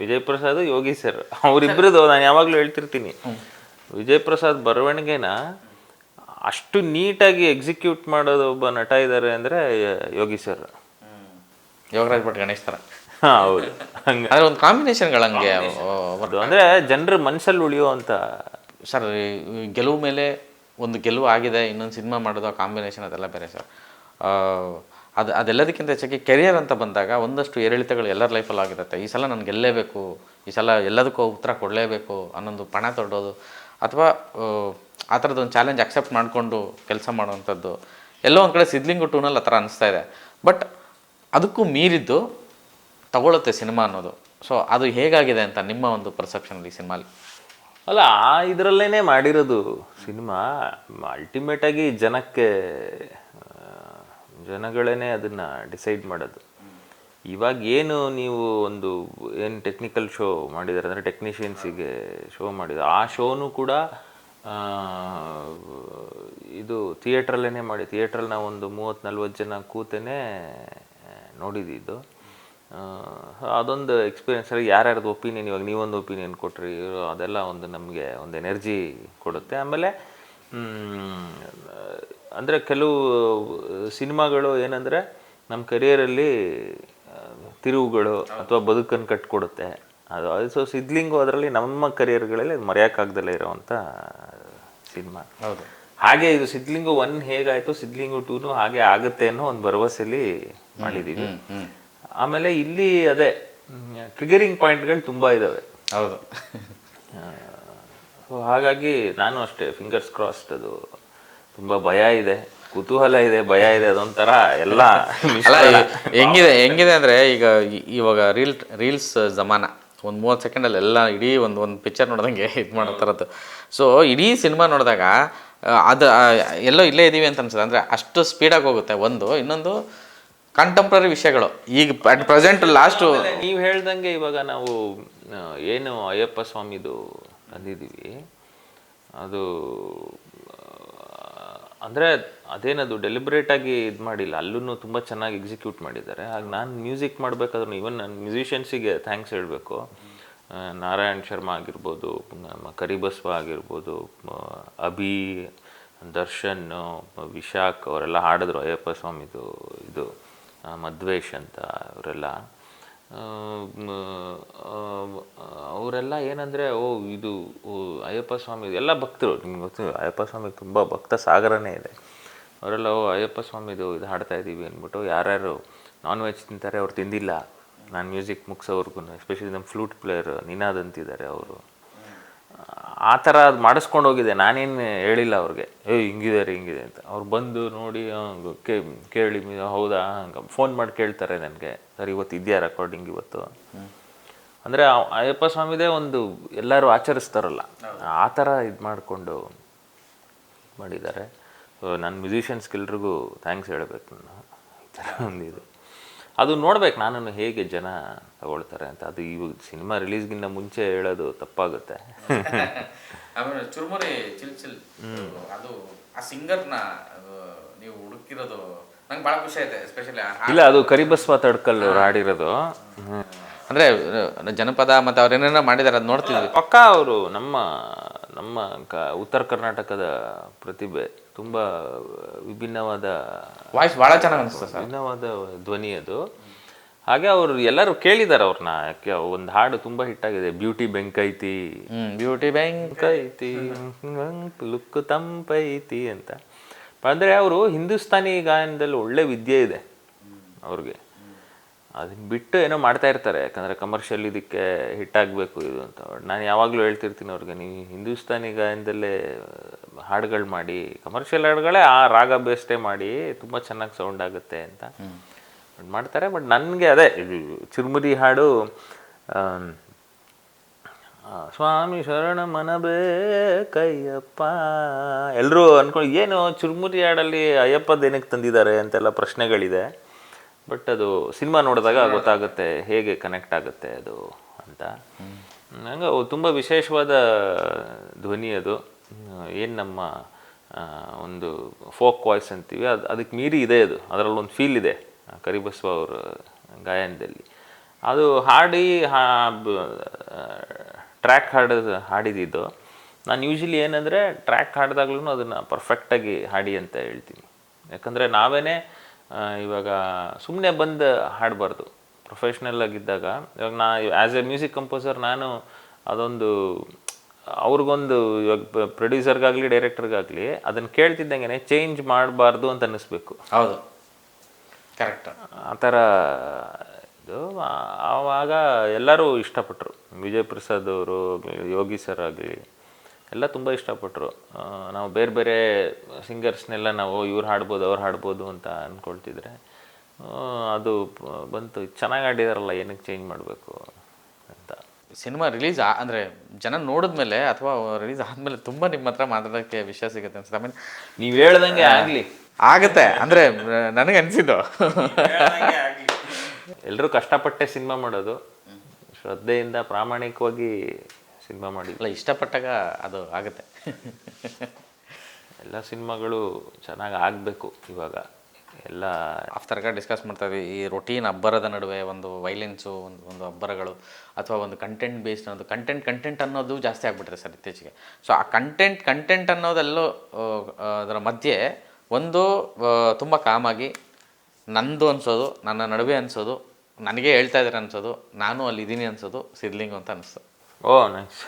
ವಿಜಯ್ ಪ್ರಸಾದ್, ಯೋಗಿ ಸರ್ ಅವರಿಬ್ಬರದು ನಾನು ಯಾವಾಗಲೂ ಹೇಳ್ತಿರ್ತೀನಿ. ವಿಜಯ್ ಪ್ರಸಾದ್ ಬರವಣಿಗೆನ ಅಷ್ಟು ನೀಟಾಗಿ ಎಕ್ಸಿಕ್ಯೂಟ್ ಮಾಡೋದು ಒಬ್ಬ ನಟ ಇದ್ದಾರೆ ಅಂದರೆ ಯೋಗಿ ಸರ್, ಯೋಗರಾಜ್ ಭಟ್ ಗಣೇಶ್ ಥರ. ಹೌದು, ಹಂಗೆ ಆದರೆ ಒಂದು ಕಾಂಬಿನೇಷನ್ಗಳು ಹಂಗೆ ಅಂದರೆ ಜನರ ಮನಸ್ಸಲ್ಲಿ ಉಳಿಯುವಂಥ. ಸರ್, ಗೆಲುವು ಮೇಲೆ ಒಂದು ಗೆಲುವು ಆಗಿದೆ, ಇನ್ನೊಂದು ಸಿನಿಮಾ ಮಾಡೋದು, ಆ ಕಾಂಬಿನೇಷನ್ ಅದೆಲ್ಲ ಬೇರೆ ಸರ್. ಅದೆಲ್ಲದಕ್ಕಿಂತ ಹೆಚ್ಚಾಗಿ ಕೆರಿಯರ್ ಅಂತ ಬಂದಾಗ ಒಂದಷ್ಟು ಏರಿಳಿತಗಳು ಎಲ್ಲರ ಲೈಫಲ್ಲಿ ಆಗಿರುತ್ತೆ. ಈ ಸಲ ನಾನು ಗೆಲ್ಲೇಬೇಕು, ಈ ಸಲ ಎಲ್ಲದಕ್ಕೂ ಉತ್ತರ ಕೊಡಲೇಬೇಕು ಅನ್ನೊಂದು ಪಣ ತೊಡೋದು, ಅಥವಾ ಆ ಥರದ್ದೊಂದು ಚಾಲೆಂಜ್ ಅಕ್ಸೆಪ್ಟ್ ಮಾಡಿಕೊಂಡು ಕೆಲಸ ಮಾಡುವಂಥದ್ದು ಎಲ್ಲೋ ಒಂದು ಕಡೆ ಸಿದ್ಲಿಂಗು ಟೂನಲ್ಲಿ ಆ ಥರ ಅನಿಸ್ತಾ ಇದೆ. ಬಟ್ ಅದಕ್ಕೂ ಮೀರಿದ್ದು ತಗೊಳುತ್ತೆ ಸಿನಿಮಾ ಅನ್ನೋದು. ಸೊ ಅದು ಹೇಗಾಗಿದೆ ಅಂತ ನಿಮ್ಮ ಒಂದು ಪರ್ಸೆಪ್ಷನಲ್ಲಿ ಈ ಸಿನಿಮಾಲಿ? ಅಲ್ಲ, ಇದರಲ್ಲೇ ಮಾಡಿರೋದು ಸಿನಿಮಾ. ಅಲ್ಟಿಮೇಟಾಗಿ ಜನಗಳೇ ಅದನ್ನು ಡಿಸೈಡ್ ಮಾಡೋದು. ಇವಾಗ ಏನು ನೀವು ಏನು ಟೆಕ್ನಿಕಲ್ ಶೋ ಮಾಡಿದ್ದಾರೆ ಅಂದರೆ ಟೆಕ್ನಿಷಿಯನ್ಸಿಗೆ ಶೋ ಮಾಡಿದ್ದಾರೆ. ಆ ಶೋನು ಕೂಡ ಇದು ಥಿಯೇಟ್ರಲ್ಲೇ ಮಾಡಿ, ಥಿಯೇಟ್ರಲ್ಲಿ ನಾವು ಒಂದು 30-40 ಜನ ಕೂತೇ ನೋಡಿದ್ದು. ಅದೊಂದು ಎಕ್ಸ್ಪೀರಿಯೆನ್ಸ್. ಯಾರ್ಯಾರ್ದು ಒಪಿನಿಯನ್, ಇವಾಗ ನೀವೊಂದು ಒಪಿನಿಯನ್ ಕೊಟ್ರಿ, ಅದೆಲ್ಲ ನಮಗೆ ಒಂದು ಎನರ್ಜಿ ಕೊಡುತ್ತೆ. ಆಮೇಲೆ ಅಂದರೆ ಕೆಲವು ಸಿನಿಮಾಗಳು ಏನಂದರೆ ನಮ್ಮ ಕರಿಯರಲ್ಲಿ ತಿರುವುಗಳು ಅಥವಾ ಬದುಕನ್ನು ಕಟ್ಕೊಡುತ್ತೆ. ಸೊ ಸಿದ್ಲಿಂಗು ಅದರಲ್ಲಿ ನಮ್ಮ ಕರಿಯರ್ಗಳಲ್ಲಿ ಮರೆಯೋಕ್ಕಾಗ್ದಲೇ ಇರೋವಂಥ ಸಿನಿಮಾ. ಹೌದು. ಹಾಗೆ ಇದು ಸಿದ್ಲಿಂಗು 1 ಹೇಗಾಯಿತು, ಸಿದ್ಲಿಂಗು 2 ಹಾಗೆ ಆಗುತ್ತೆ ಅನ್ನೋ ಒಂದು ಭರವಸೆಯಲ್ಲಿ ಮಾಡಿದ್ದೀವಿ. ಆಮೇಲೆ ಇಲ್ಲಿ ಅದೇ ಟ್ರಿಗರಿಂಗ್ ಪಾಯಿಂಟ್ಗಳು ತುಂಬ ಇದ್ದಾವೆ. ಹೌದು. ಸೊ ಹಾಗಾಗಿ ನಾನು ಅಷ್ಟೇ ಫಿಂಗರ್ಸ್ ಕ್ರಾಸ್ಡ್. ಅದು ತುಂಬ ಭಯ ಇದೆ, ಕುತೂಹಲ ಇದೆ, ಭಯ ಇದೆ, ಅದೊಂಥರ ಎಲ್ಲ. ಅಲ್ಲ, ಹೆಂಗಿದೆ ಅಂದರೆ ಇವಾಗ ರೀಲ್ಸ್ ಜಮಾನ ಒಂದು 30 ಸೆಕೆಂಡಲ್ಲಿ ಎಲ್ಲ ಇಡೀ ಒಂದು ಪಿಕ್ಚರ್ ನೋಡ್ದಂಗೆ ಇದು ಮಾಡೋ ಥರದ್ದು. ಸೊ ಇಡೀ ಸಿನಿಮಾ ನೋಡಿದಾಗ ಅದು ಎಲ್ಲೋ ಇಲ್ಲೇ ಇದ್ದೀವಿ ಅಂತ ಅನ್ಸುತ್ತೆ. ಅಂದರೆ ಅಷ್ಟು ಸ್ಪೀಡಾಗಿ ಹೋಗುತ್ತೆ. ಇನ್ನೊಂದು ಕಂಟೆಂಪ್ರರಿ ವಿಷಯಗಳು ಈಗ ಅಟ್ ಪ್ರೆಸೆಂಟ್ ಲಾಸ್ಟು ನೀವು ಹೇಳ್ದಂಗೆ ಇವಾಗ ನಾವು ಏನು ಅಯ್ಯಪ್ಪ ಸ್ವಾಮಿದು ತಂದಿದ್ದೀವಿ, ಅದು ಅಂದರೆ ಅದೇನದು ಡೆಲಿಬ್ರೇಟಾಗಿ ಇದು ಮಾಡಿಲ್ಲ, ಅಲ್ಲೂ ತುಂಬ ಚೆನ್ನಾಗಿ ಎಕ್ಸಿಕ್ಯೂಟ್ ಮಾಡಿದ್ದಾರೆ. ಹಾಗೆ ನಾನು ಮ್ಯೂಸಿಕ್ ಮಾಡಬೇಕಾದ್ರೂ ಈವನ್ ನಾನು ಮ್ಯೂಸಿಷಿಯನ್ಸಿಗೆ ಥ್ಯಾಂಕ್ಸ್ ಹೇಳಬೇಕು. ನಾರಾಯಣ್ ಶರ್ಮಾ ಆಗಿರ್ಬೋದು, ನಮ್ಮ ಕರಿಬಸ್ವ ಆಗಿರ್ಬೋದು, ಅಭಿ, ದರ್ಶನ್, ವಿಶಾಖ್ ಅವರೆಲ್ಲ ಹಾಡಿದ್ರು ಅಯ್ಯಪ್ಪ ಸ್ವಾಮಿದು. ಇದು ಮಧ್ವೇಶ್ ಅಂತ ಅವರೆಲ್ಲ ಏನಂದರೆ ಇದು ಅಯ್ಯಪ್ಪ ಸ್ವಾಮಿ ಎಲ್ಲ ಭಕ್ತರು. ನಿಮ್ಗೆ ಗೊತ್ತು ಅಯ್ಯಪ್ಪ ಸ್ವಾಮಿಗೆ ತುಂಬ ಭಕ್ತ ಸಾಗರನೇ ಇದೆ. ಅವರೆಲ್ಲ ಅಯ್ಯಪ್ಪ ಸ್ವಾಮಿದು ಇದು ಹಾಡ್ತಾ ಇದ್ದೀವಿ ಅಂದ್ಬಿಟ್ಟು ಯಾರ್ಯಾರು ನಾನ್ ವೆಜ್ ತಿಂತಾರೆ ಅವ್ರು ತಿಂದಿಲ್ಲ, ನಾನು ಮ್ಯೂಸಿಕ್ ಮುಗಿಸೋವ್ರಿಗೂ, ಎಸ್ಪೆಷಲಿ ನಮ್ಮ ಫ್ಲೂಟ್ ಪ್ಲೇಯರ್ ನಿನಾದ್ ಅಂತಿದ್ದಾರೆ ಅವರು. ಆ ಥರ ಅದು ಮಾಡಿಸ್ಕೊಂಡು ಹೋಗಿದೆ. ನಾನೇನು ಹೇಳಿಲ್ಲ ಅವ್ರಿಗೆ ಹಿಂಗಿದೆ ಅಂತ. ಅವ್ರು ಬಂದು ನೋಡಿ ಕೇಳಿ ಹೌದಾ ಹಂಗೆ ಫೋನ್ ಮಾಡಿ ಕೇಳ್ತಾರೆ ನನಗೆ, ಸರ್ ಇವತ್ತು ಇದೆಯಾ ರೆಕಾರ್ಡಿಂಗ್ ಇವತ್ತು ಅಂದರೆ ಅಯ್ಯಪ್ಪ ಸ್ವಾಮಿದೇ ಒಂದು ಎಲ್ಲರೂ ಆಚರಿಸ್ತಾರಲ್ಲ ಆ ಥರ ಇದು ಮಾಡಿಕೊಂಡು ಮಾಡಿದ್ದಾರೆ. ಸೊ ನನ್ನ ಮ್ಯೂಸಿಷಿಯನ್ಸ್ಗೆಲ್ರಿಗೂ ಥ್ಯಾಂಕ್ಸ್ ಹೇಳಬೇಕು. ನಾನು ಈ ಥರ ಒಂದಿದು ಅದು ನೋಡ್ಬೇಕು ನಾನು ಹೇಗೆ ಜನ ತಗೊಳ್ತಾರೆ ಅಂತ. ಅದು ಇವಾಗ ಸಿನಿಮಾ ರಿಲೀಸ್ಗಿಂತ ಮುಂಚೆ ಹೇಳೋದು ತಪ್ಪಾಗುತ್ತೆ. ಆಮೇಲೆ ಚುರುಮುರಿ ಚಿಲ್ ಅದು ಆ ಸಿಂಗರ್ನ ನೀವು ಹುಡುಕಿರೋದು ನಂಗೆ ಭಾಳ ಖುಷಿ ಆಯ್ತು. ಎಸ್ಪೆಷಲಿ ಇಲ್ಲ, ಅದು ಕರಿಬಸ್ವ ತಡ್ಕಲ್ ಹಾಡಿರೋದು. ಅಂದರೆ ಜನಪದ ಮತ್ತು ಅವ್ರು ಏನೇನೋ ಮಾಡಿದ್ದಾರೆ, ಅದು ನೋಡ್ತಿದ್ವಿ. ಪಕ್ಕ ಅವರು ನಮ್ಮ ಉತ್ತರ ಕರ್ನಾಟಕದ ಪ್ರತಿಭೆ. ತುಂಬ ವಿಭಿನ್ನವಾದ ವಾಯ್ಸ್ ಭಾಳ ಚೆನ್ನಾಗಿ ಅನಿಸ್ತದೆ ಸರ್, ವಿಭಿನ್ನವಾದ ಧ್ವನಿ ಅದು. ಹಾಗೆ ಅವರು ಎಲ್ಲರೂ ಕೇಳಿದ್ದಾರೆ ಅವ್ರನ್ನ. ಯಾಕೆ ಒಂದು ಹಾಡು ತುಂಬ ಹಿಟ್ಟಾಗಿದೆ, ಬ್ಯೂಟಿ ಬೆಂಕೈತಿ, ಬ್ಯೂಟಿ ಬೆಂಕೈತಿ, ಲುಕ್ ತಂಪೈತಿ ಅಂತ. ಅಂದರೆ ಅವರು ಹಿಂದೂಸ್ತಾನಿ ಗಾಯನದಲ್ಲಿ ಒಳ್ಳೆ ವಿದ್ಯೆ ಇದೆ ಅವ್ರಿಗೆ. ಅದನ್ನ ಬಿಟ್ಟು ಏನೋ ಮಾಡ್ತಾ ಇರ್ತಾರೆ, ಯಾಕಂದರೆ ಕಮರ್ಷಿಯಲ್ ಇದಕ್ಕೆ ಹಿಟ್ ಆಗಬೇಕು ಇದು ಅಂತ. ನಾನು ಯಾವಾಗಲೂ ಹೇಳ್ತಿರ್ತೀನಿ ಅವ್ರಿಗೆ, ನೀವು ಹಿಂದೂಸ್ತಾನಿ ಗಾಯನದಲ್ಲೇ ಹಾಡುಗಳು ಮಾಡಿ, ಕಮರ್ಷಿಯಲ್ ಹಾಡುಗಳೇ ಆ ರಾಗ ಬೇಸ್ಟೇ ಮಾಡಿ ತುಂಬ ಚೆನ್ನಾಗಿ ಸೌಂಡ್ ಆಗುತ್ತೆ ಅಂತ ಮಾಡ್ತಾರೆ. ಬಟ್ ನನಗೆ ಅದೇ ಚಿರುಮುರಿ ಹಾಡು ಸ್ವಾಮಿ ಶರಣ ಮನಬೇ ಕೈಯಪ್ಪ, ಎಲ್ಲರೂ ಅಂದ್ಕೊಂಡು ಏನು ಚುರುಮುರಿ ಹಾಡಲ್ಲಿ ಅಯ್ಯಪ್ಪದ ಏನಕ್ಕೆ ತಂದಿದ್ದಾರೆ ಅಂತೆಲ್ಲ ಪ್ರಶ್ನೆಗಳಿದೆ. ಬಟ್ ಅದು ಸಿನಿಮಾ ನೋಡಿದಾಗ ಗೊತ್ತಾಗುತ್ತೆ ಹೇಗೆ ಕನೆಕ್ಟ್ ಆಗುತ್ತೆ ಅದು ಅಂತ. ಹಂಗೆ ತುಂಬ ವಿಶೇಷವಾದ ಧ್ವನಿ ಅದು. ಏನು ನಮ್ಮ ಒಂದು ಫೋಕ್ ವಾಯ್ಸ್ ಅಂತೀವಿ, ಅದಕ್ಕೆ ಮೀರಿ ಇದೆ ಅದು. ಅದರಲ್ಲೊಂದು ಫೀಲ್ ಇದೆ ಕರಿಬಸವ ಅವ್ರ ಗಾಯನದಲ್ಲಿ. ಅದು ಟ್ರ್ಯಾಕ್ ಹಾಡಿದ್ದು ನಾನು ಯೂಶ್ವಲಿ ಏನಂದರೆ ಟ್ರ್ಯಾಕ್ ಹಾಡಿದಾಗ್ಲೂ ಅದನ್ನು ಪರ್ಫೆಕ್ಟಾಗಿ ಹಾಡಿ ಅಂತ ಹೇಳ್ತೀನಿ. ಯಾಕಂದರೆ ನಾವೇ ಇವಾಗ ಸುಮ್ಮನೆ ಬಂದು ಹಾಡಬಾರ್ದು. ಪ್ರೊಫೆಷ್ನಲ್ ಆಗಿದ್ದಾಗ ಇವಾಗ ಆ್ಯಸ್ ಎ ಮ್ಯೂಸಿಕ್ ಕಂಪೋಸರ್ ನಾನು ಅದೊಂದು ಅವ್ರಿಗೊಂದು ಇವಾಗ ಪ್ರೊಡ್ಯೂಸರ್ಗಾಗಲಿ ಡೈರೆಕ್ಟರ್ಗಾಗಲಿ ಅದನ್ನು ಕೇಳ್ತಿದ್ದಂಗೆ ಚೇಂಜ್ ಮಾಡಬಾರ್ದು ಅಂತ ಅನ್ನಿಸ್ಬೇಕು. ಹೌದು, ಕರೆಕ್ಟ್. ಆ ಥರ ಇದು ಆವಾಗ ಎಲ್ಲರೂ ಇಷ್ಟಪಟ್ಟರು. ವಿಜಯ್ ಪ್ರಸಾದ್ ಅವರು, ಯೋಗಿ ಸರ್ ಆಗಲಿ ಎಲ್ಲ ತುಂಬ ಇಷ್ಟಪಟ್ಟರು. ನಾವು ಬೇರೆ ಬೇರೆ ಸಿಂಗರ್ಸ್ನೆಲ್ಲ ನಾವು ಇವ್ರು ಹಾಡ್ಬೋದು ಅವ್ರು ಹಾಡ್ಬೋದು ಅಂತ ಅಂದ್ಕೊಳ್ತಿದ್ರೆ ಅದು ಬಂತು, ಚೆನ್ನಾಗಿ ಆಡಿದಾರಲ್ಲ ಏನಕ್ಕೆ ಚೇಂಜ್ ಮಾಡಬೇಕು ಅಂತ. ಸಿನಿಮಾ ರಿಲೀಸ್ ಅಂದರೆ ಜನ ನೋಡಿದ್ಮೇಲೆ ಅಥವಾ ರಿಲೀಸ್ ಆದಮೇಲೆ ತುಂಬ ನಿಮ್ಮ ಹತ್ರ ಮಾತಾಡೋಕ್ಕೆ ವಿಷಯ ಸಿಗುತ್ತೆ ಅನ್ಸುತ್ತೆ. ಆಮೇಲೆ ನೀವು ಹೇಳ್ದಂಗೆ ಆಗುತ್ತೆ ಅಂದರೆ ನನಗೆ ಅನಿಸಿದ್ದು ಎಲ್ಲರೂ ಕಷ್ಟಪಟ್ಟೆ ಸಿನಿಮಾ ಮಾಡೋದು, ಶ್ರದ್ಧೆಯಿಂದ ಪ್ರಾಮಾಣಿಕವಾಗಿ ಸಿನಿಮಾ ಮಾಡಿಲ್ಲ, ಇಷ್ಟಪಟ್ಟಾಗ ಅದು ಆಗುತ್ತೆ. ಎಲ್ಲ ಸಿನಿಮಾಗಳು ಚೆನ್ನಾಗಿ ಆಗಬೇಕು. ಇವಾಗ ಎಲ್ಲ ಆಫ್ಟರ್ಗ ಡಿಸ್ಕಸ್ ಮಾಡ್ತಾಯಿದ್ವಿ, ಈ ರೊಟೀನ್ ಅಬ್ಬರದ ನಡುವೆ ಒಂದು ವೈಲೆನ್ಸು, ಒಂದು ಅಬ್ಬರಗಳು ಅಥವಾ ಒಂದು ಕಂಟೆಂಟ್ ಬೇಸ್ಡ್ ಅನ್ನೋದು ಕಂಟೆಂಟ್ ಅನ್ನೋದು ಜಾಸ್ತಿ ಆಗಿಬಿಟ್ರೆ ಸರ್ ಇತ್ತೀಚೆಗೆ. ಸೊ ಆ ಕಂಟೆಂಟ್ ಅನ್ನೋದೆಲ್ಲೋ ಅದರ ಮಧ್ಯೆ ಒಂದು ತುಂಬ ಕಾಮಾಗಿ ನಂದು ಅನಿಸೋದು, ನನ್ನ ನಡುವೆ ಅನಿಸೋದು, ನನಗೆ ಹೇಳ್ತಾ ಇದ್ದಾರೆ ಅನಿಸೋದು, ನಾನು ಅಲ್ಲಿದ್ದೀನಿ ಅನಿಸೋದು ಸಿದ್ಲಿಂಗು ಅಂತ ಅನಿಸ್ತು. ನೈಸ್.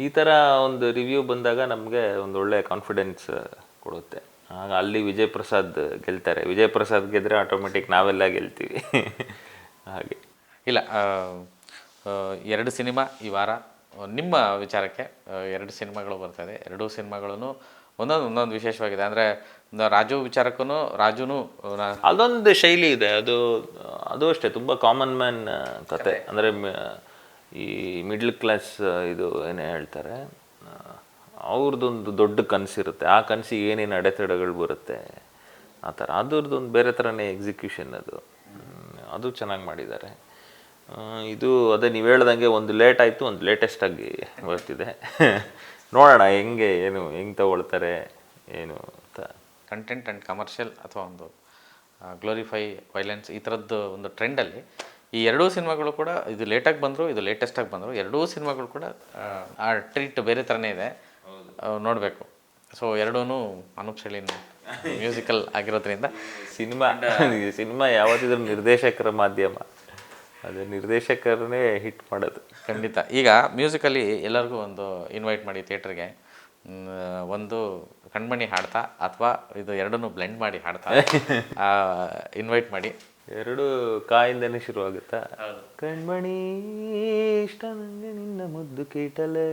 ಈ ಥರ ಒಂದು ರಿವ್ಯೂ ಬಂದಾಗ ನಮಗೆ ಒಂದು ಒಳ್ಳೆ ಕಾನ್ಫಿಡೆನ್ಸ್ ಕೊಡುತ್ತೆ. ಆಗ ಅಲ್ಲಿ ವಿಜಯ್ ಪ್ರಸಾದ್ ಗೆಲ್ತಾರೆ. ವಿಜಯ್ ಪ್ರಸಾದ್ ಗೆದ್ದರೆ ಆಟೋಮೆಟಿಕ್ ನಾವೆಲ್ಲ ಗೆಲ್ತೀವಿ. ಹಾಗೆ ಇಲ್ಲ, 2 ಸಿನಿಮಾ ಈ ವಾರ ನಿಮ್ಮ ವಿಚಾರಕ್ಕೆ 2 ಸಿನಿಮಾಗಳು ಬರ್ತಾಯಿದೆ. 2 ಸಿನಿಮಾಗಳೂ ಒಂದೊಂದು ವಿಶೇಷವಾಗಿದೆ. ಅಂದರೆ ರಾಜು ವಿಚಾರಕ್ಕೂ ರಾಜುನು ಅದೊಂದು ಶೈಲಿ ಇದೆ. ಅದು ಅಷ್ಟೇ ತುಂಬ ಕಾಮನ್ ಮ್ಯಾನ್ ಕತೆ. ಅಂದರೆ ಈ ಮಿಡ್ಲ್ ಕ್ಲಾಸ್ ಇದು ಏನೇ ಹೇಳ್ತಾರೆ, ಅವ್ರದ್ದೊಂದು ದೊಡ್ಡ ಕನಸಿರುತ್ತೆ. ಆ ಕನಸಿಗೆ ಏನೇನು ಅಡೆತಡೆಗಳು ಬರುತ್ತೆ ಆ ಥರ, ಅದ್ರದ್ದೊಂದು ಬೇರೆ ಥರನೇ ಎಕ್ಸಿಕ್ಯೂಷನ್ ಅದು ಚೆನ್ನಾಗಿ ಮಾಡಿದ್ದಾರೆ. ಇದು ಅದೇ ನೀವು ಹೇಳ್ದಂಗೆ ಒಂದು ಲೇಟ್ ಆಯಿತು, ಒಂದು ಲೇಟೆಸ್ಟಾಗಿ ಬರ್ತಿದೆ. ನೋಡೋಣ ಹೆಂಗೆ ತಗೊಳ್ತಾರೆ ಏನು ಅಂತ. ಕಂಟೆಂಟ್ ಆ್ಯಂಡ್ ಕಮರ್ಷಿಯಲ್ ಅಥವಾ ಒಂದು ಗ್ಲೋರಿಫೈ ವೈಲೆನ್ಸ್ ಈ ಥರದ್ದು ಒಂದು ಟ್ರೆಂಡಲ್ಲಿ ಈ 2 ಸಿನಿಮಾಗಳು ಕೂಡ, ಇದು ಲೇಟಾಗಿ ಬಂದರು, ಇದು ಲೇಟೆಸ್ಟಾಗಿ ಬಂದರು, 2 ಸಿನಿಮಾಗಳು ಕೂಡ ಆ ಟ್ರೀಟ್ ಬೇರೆ ಥರನೇ ಇದೆ, ನೋಡಬೇಕು. ಸೊ 2 ಅನೂಪ್ ಶೈಲಿನ್ ಮ್ಯೂಸಿಕಲ್ ಆಗಿರೋದ್ರಿಂದ ಸಿನಿಮಾ ಯಾವತ್ತಿದ್ರೂ ನಿರ್ದೇಶಕರ ಮಾಧ್ಯಮ, ಅದು ನಿರ್ದೇಶಕರನ್ನೇ ಹಿಟ್ ಮಾಡೋದು ಖಂಡಿತ. ಈಗ ಮ್ಯೂಸಿಕಲ್ಲಿ ಎಲ್ಲರಿಗೂ ಒಂದು ಇನ್ವೈಟ್ ಮಾಡಿ ಥಿಯೇಟ್ರಿಗೆ, ಒಂದು ಕಣ್ಮಣಿ ಹಾಡ್ತಾ ಅಥವಾ ಇದು 2 ಬ್ಲೆಂಡ್ ಮಾಡಿ ಹಾಡ್ತಾ ಇನ್ವೈಟ್ ಮಾಡಿ. 2 ಕಾಯಿಂದನೇ ಶುರುವಾಗುತ್ತಾ? ಕಣ್ಮಣಿ ಇಷ್ಟ ನನಗೆ ನಿನ್ನ ಮುದ್ದು ಕೀಟಲೆ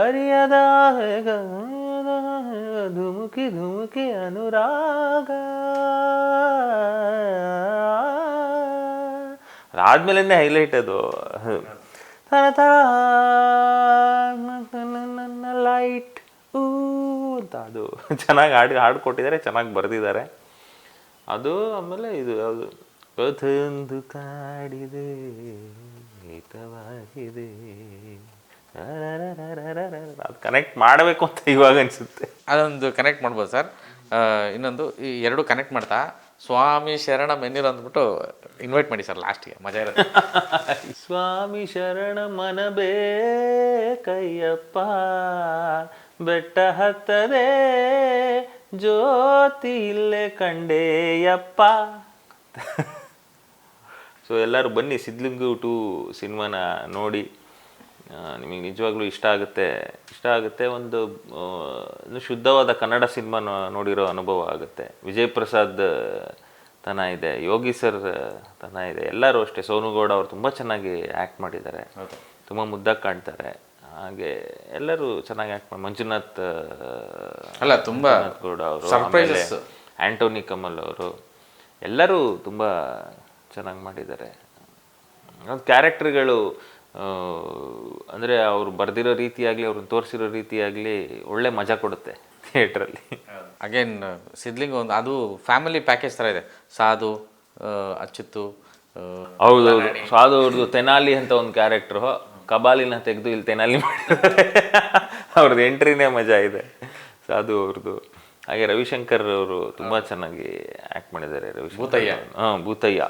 ಅರಿಯದ ಧುಮುಕಿ ಧುಮುಕಿ ಅನುರಾಗ. ಅದಾದ್ಮೇಲೆ ಹೈಲೈಟ್ ಅದು. ಲೈಟ್ ಅಂತ ಅದು ಚೆನ್ನಾಗಿ ಹಾಡು ಕೊಟ್ಟಿದ್ದಾರೆ, ಚೆನ್ನಾಗಿ ಬರೆದಿದ್ದಾರೆ ಅದು. ಆಮೇಲೆ ಇದು ಯಾವುದು ಕಥೆಯೊಂದು ಕಾಡಿದೆ ಹಿತವಾಗಿದೆ, ಅದು ಕನೆಕ್ಟ್ ಮಾಡಬೇಕು ಅಂತ ಇವಾಗ ಅನಿಸುತ್ತೆ. ಅದೊಂದು ಕನೆಕ್ಟ್ ಮಾಡ್ಬೋದು ಸರ್. ಇನ್ನೊಂದು ಈ 2 ಕನೆಕ್ಟ್ ಮಾಡ್ತಾ ಸ್ವಾಮಿ ಶರಣ ಮೆನ್ನೀರು ಅಂದ್ಬಿಟ್ಟು ಇನ್ವೈಟ್ ಮಾಡಿ ಸರ್, ಲಾಸ್ಟ್ಗೆ ಮಜಾ ಇರುತ್ತೆ. ಸ್ವಾಮಿ ಶರಣ ಮನಬೇ ಕೈಯಪ್ಪ, ಬೆಟ್ಟ ಹತ್ತದೆ ಜ್ಯೋತಿ ಇಲ್ಲೇ ಕಂಡೇಯಪ್ಪ. ಸೊ ಎಲ್ಲರೂ ಬನ್ನಿ, ಸಿದ್ಲಿಂಗು 2 ಸಿನಿಮಾನ ನೋಡಿ. ನಿಮಗೆ ನಿಜವಾಗ್ಲೂ ಇಷ್ಟ ಆಗುತ್ತೆ. ಒಂದು ಶುದ್ಧವಾದ ಕನ್ನಡ ಸಿನಿಮಾ ನೋಡಿರೋ ಅನುಭವ ಆಗುತ್ತೆ. ವಿಜಯ್ ಪ್ರಸಾದ್ ತನ ಇದೆ, ಯೋಗಿ ಸರ್ ತನ ಇದೆ, ಎಲ್ಲರೂ ಅಷ್ಟೇ. ಸೋನು ಗೌಡ ಅವರು ತುಂಬ ಚೆನ್ನಾಗಿ ಆ್ಯಕ್ಟ್ ಮಾಡಿದ್ದಾರೆ, ತುಂಬ ಮುದ್ದಾಗಿ ಕಾಣ್ತಾರೆ. ಹಾಗೆ ಎಲ್ಲರೂ ಚೆನ್ನಾಗಿ ಆ್ಯಕ್ಟ್ ಮಾಡಿ, ಮಂಜುನಾಥ್ ಅಲ್ಲ ತುಂಬ ಗೌಡ ಅವರು, ಸರ್ಪ್ರೈಸಸ್, ಆ್ಯಂಟೋನಿ ಕಮಲ್ ಅವರು, ಎಲ್ಲರೂ ತುಂಬ ಚೆನ್ನಾಗಿ ಮಾಡಿದ್ದಾರೆ. ಕ್ಯಾರೆಕ್ಟರ್ಗಳು ಅಂದರೆ ಅವ್ರು ಬರೆದಿರೋ ರೀತಿಯಾಗಲಿ, ಅವ್ರನ್ನ ತೋರಿಸಿರೋ ರೀತಿಯಾಗಲಿ ಒಳ್ಳೆ ಮಜಾ ಕೊಡುತ್ತೆ ಥಿಯೇಟ್ರಲ್ಲಿ. ಅಗೇನ್ ಸಿದ್ಲಿಂಗ್ ಒಂದು ಅದು ಫ್ಯಾಮಿಲಿ ಪ್ಯಾಕೇಜ್ ಥರ ಇದೆ. ಸಾಧು, ಅಚ್ಯುತ್ತು, ಹೌದೌದು. ಸಾಧು ಅವ್ರದ್ದು ತೆನಾಲಿ ಅಂತ ಒಂದು ಕ್ಯಾರೆಕ್ಟ್ರು, ಕಬಾಲಿನ ತೆಗೆದು ಇಲ್ಲಿ ತೆನಾಲಿ ಮಾಡಿದ್ದಾರೆ. ಅವ್ರದ್ದು ಎಂಟ್ರಿನೇ ಮಜಾ ಇದೆ ಸಾಧು ಅವ್ರದ್ದು. ಹಾಗೆ ರವಿಶಂಕರ್ ಅವರು ತುಂಬ ಚೆನ್ನಾಗಿ ಆ್ಯಕ್ಟ್ ಮಾಡಿದ್ದಾರೆ. ಭೂತಯ್ಯ, ಭೂತಯ್ಯ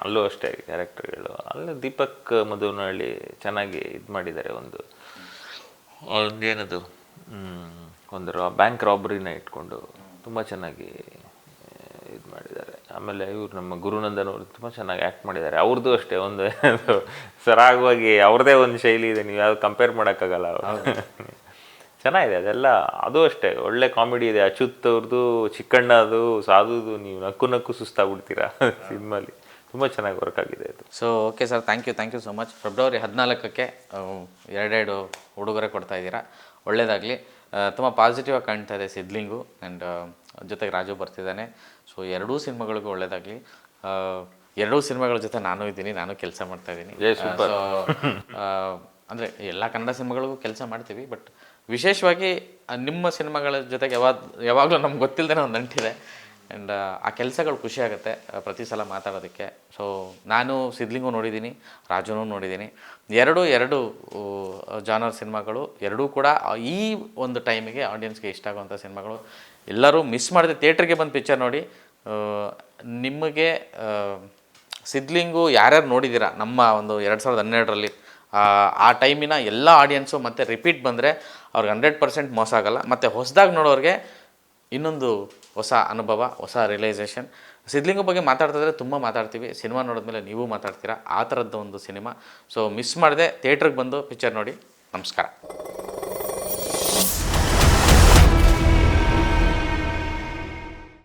ಅಲ್ಲೂ ಅಷ್ಟೇ ಕ್ಯಾರೆಕ್ಟರ್ಗಳು. ಅಲ್ಲಿ ದೀಪಕ್ ಮಧುನಹಳ್ಳಿ ಚೆನ್ನಾಗಿ ಇದು ಮಾಡಿದ್ದಾರೆ. ಒಂದೇನದು ಒಂದು ಬ್ಯಾಂಕ್ ರಾಬರಿನ ಇಟ್ಕೊಂಡು ತುಂಬ ಚೆನ್ನಾಗಿ ಇದು ಮಾಡಿದ್ದಾರೆ. ಆಮೇಲೆ ಇವರು ನಮ್ಮ ಗುರುನಂದನ್ ಅವರು ತುಂಬ ಚೆನ್ನಾಗಿ ಆ್ಯಕ್ಟ್ ಮಾಡಿದ್ದಾರೆ. ಅವ್ರದ್ದು ಅಷ್ಟೇ ಒಂದು ಸರಾಗವಾಗಿ ಅವ್ರದ್ದೇ ಒಂದು ಶೈಲಿ ಇದೆ, ನೀವು ಯಾವ್ದು ಕಂಪೇರ್ ಮಾಡೋಕ್ಕಾಗಲ್ಲ. ಚೆನ್ನಾಗಿದೆ ಅದೆಲ್ಲ. ಅದು ಅಷ್ಟೇ ಒಳ್ಳೆ ಕಾಮಿಡಿ ಇದೆ. ಅಚ್ಯುತ್ ಅವ್ರದ್ದು, ಚಿಕ್ಕಣ್ಣದು, ಸಾಧುದು ನೀವು ನಕ್ಕು ಸುಸ್ತಾಗ್ಬಿಡ್ತೀರಾ ಸಿನಿಮಾಲಿ. ತುಂಬ ಚೆನ್ನಾಗಿ ವರ್ಕ್ ಆಗಿದೆ ಅದು. So okay sir, thank you so much. February 14ಕ್ಕೆ ಎರಡೆರಡು ಉಡುಗೊರೆ ಕೊಡ್ತಾ ಇದ್ದೀರಾ, ಒಳ್ಳೆಯದಾಗಲಿ. ತುಂಬ ಪಾಸಿಟಿವ್ ಆಗಿ ಕಾಣ್ತಾ ಇದೆ ಸಿದ್ಲಿಂಗು. ಆ್ಯಂಡ್ ಜೊತೆಗೆ ರಾಜು ಬರ್ತಿದ್ದಾನೆ. ಸೊ ಎರಡೂ ಸಿನಿಮಾಗಳಿಗೂ ಒಳ್ಳೆಯದಾಗಲಿ. ಎರಡೂ ಸಿನಿಮಾಗಳ ಜೊತೆ ನಾನು ಇದ್ದೀನಿ, ನಾನು ಕೆಲಸ ಮಾಡ್ತಾಯಿದ್ದೀನಿ. ಸೊ ಅಂದರೆ ಎಲ್ಲ ಕನ್ನಡ ಸಿನಿಮಾಗಳಿಗೂ ಕೆಲಸ ಮಾಡ್ತೀವಿ, ಬಟ್ ವಿಶೇಷವಾಗಿ ನಿಮ್ಮ ಸಿನಿಮಾಗಳ ಜೊತೆಗೆ ಯಾವಾಗಲೂ ನಮ್ಗೆ ಗೊತ್ತಿಲ್ಲದೇ ಒಂದು ನಂಟಿದೆ. ಆ್ಯಂಡ್ ಆ ಕೆಲಸಗಳು ಖುಷಿ ಆಗುತ್ತೆ ಪ್ರತಿ ಸಲ ಮಾತಾಡೋದಕ್ಕೆ. ಸೊ ನಾನು ಸಿದ್ಲಿಂಗು ನೋಡಿದ್ದೀನಿ, ರಾಜುನೂ ನೋಡಿದ್ದೀನಿ. ಎರಡು ಜಾನರ್ ಸಿನಿಮಾಗಳು, ಎರಡೂ ಕೂಡ ಈ ಒಂದು ಟೈಮಿಗೆ ಆಡಿಯನ್ಸ್ಗೆ ಇಷ್ಟ ಆಗುವಂಥ ಸಿನಿಮಾಗಳು. ಎಲ್ಲರೂ ಮಿಸ್ ಮಾಡಿದೆ ಥಿಯೇಟ್ರಿಗೆ ಬಂದು ಪಿಕ್ಚರ್ ನೋಡಿ. ನಿಮಗೆ ಸಿದ್ಲಿಂಗು ಯಾರ್ಯಾರು ನೋಡಿದ್ದೀರಾ ನಮ್ಮ ಒಂದು 2012ರಲ್ಲಿ, ಆ ಟೈಮಿನ ಎಲ್ಲ ಆಡಿಯನ್ಸು ಮತ್ತು ರಿಪೀಟ್ ಬಂದರೆ ಅವ್ರಿಗೆ 100% ಮೋಸ ಆಗೋಲ್ಲ. ಮತ್ತು ಹೊಸದಾಗಿ ನೋಡೋರಿಗೆ ಇನ್ನೊಂದು ಹೊಸ ಅನುಭವ, ಹೊಸ ರಿಯಲೈಸೇಷನ್. ಸಿದ್ಲಿಂಗು ಬಗ್ಗೆ ಮಾತಾಡ್ತಿದ್ರೆ ತುಂಬ ಮಾತಾಡ್ತೀವಿ, ಸಿನಿಮಾ ನೋಡಿದ್ಮೇಲೆ ನೀವು ಮಾತಾಡ್ತೀರಾ. ಆ ಥರದ್ದು ಒಂದು ಸಿನಿಮಾ. ಸೊ ಮಿಸ್ ಮಾಡದೆ ಥಿಯೇಟ್ರಿಗೆ ಬಂದು ಪಿಕ್ಚರ್ ನೋಡಿ. ನಮಸ್ಕಾರ.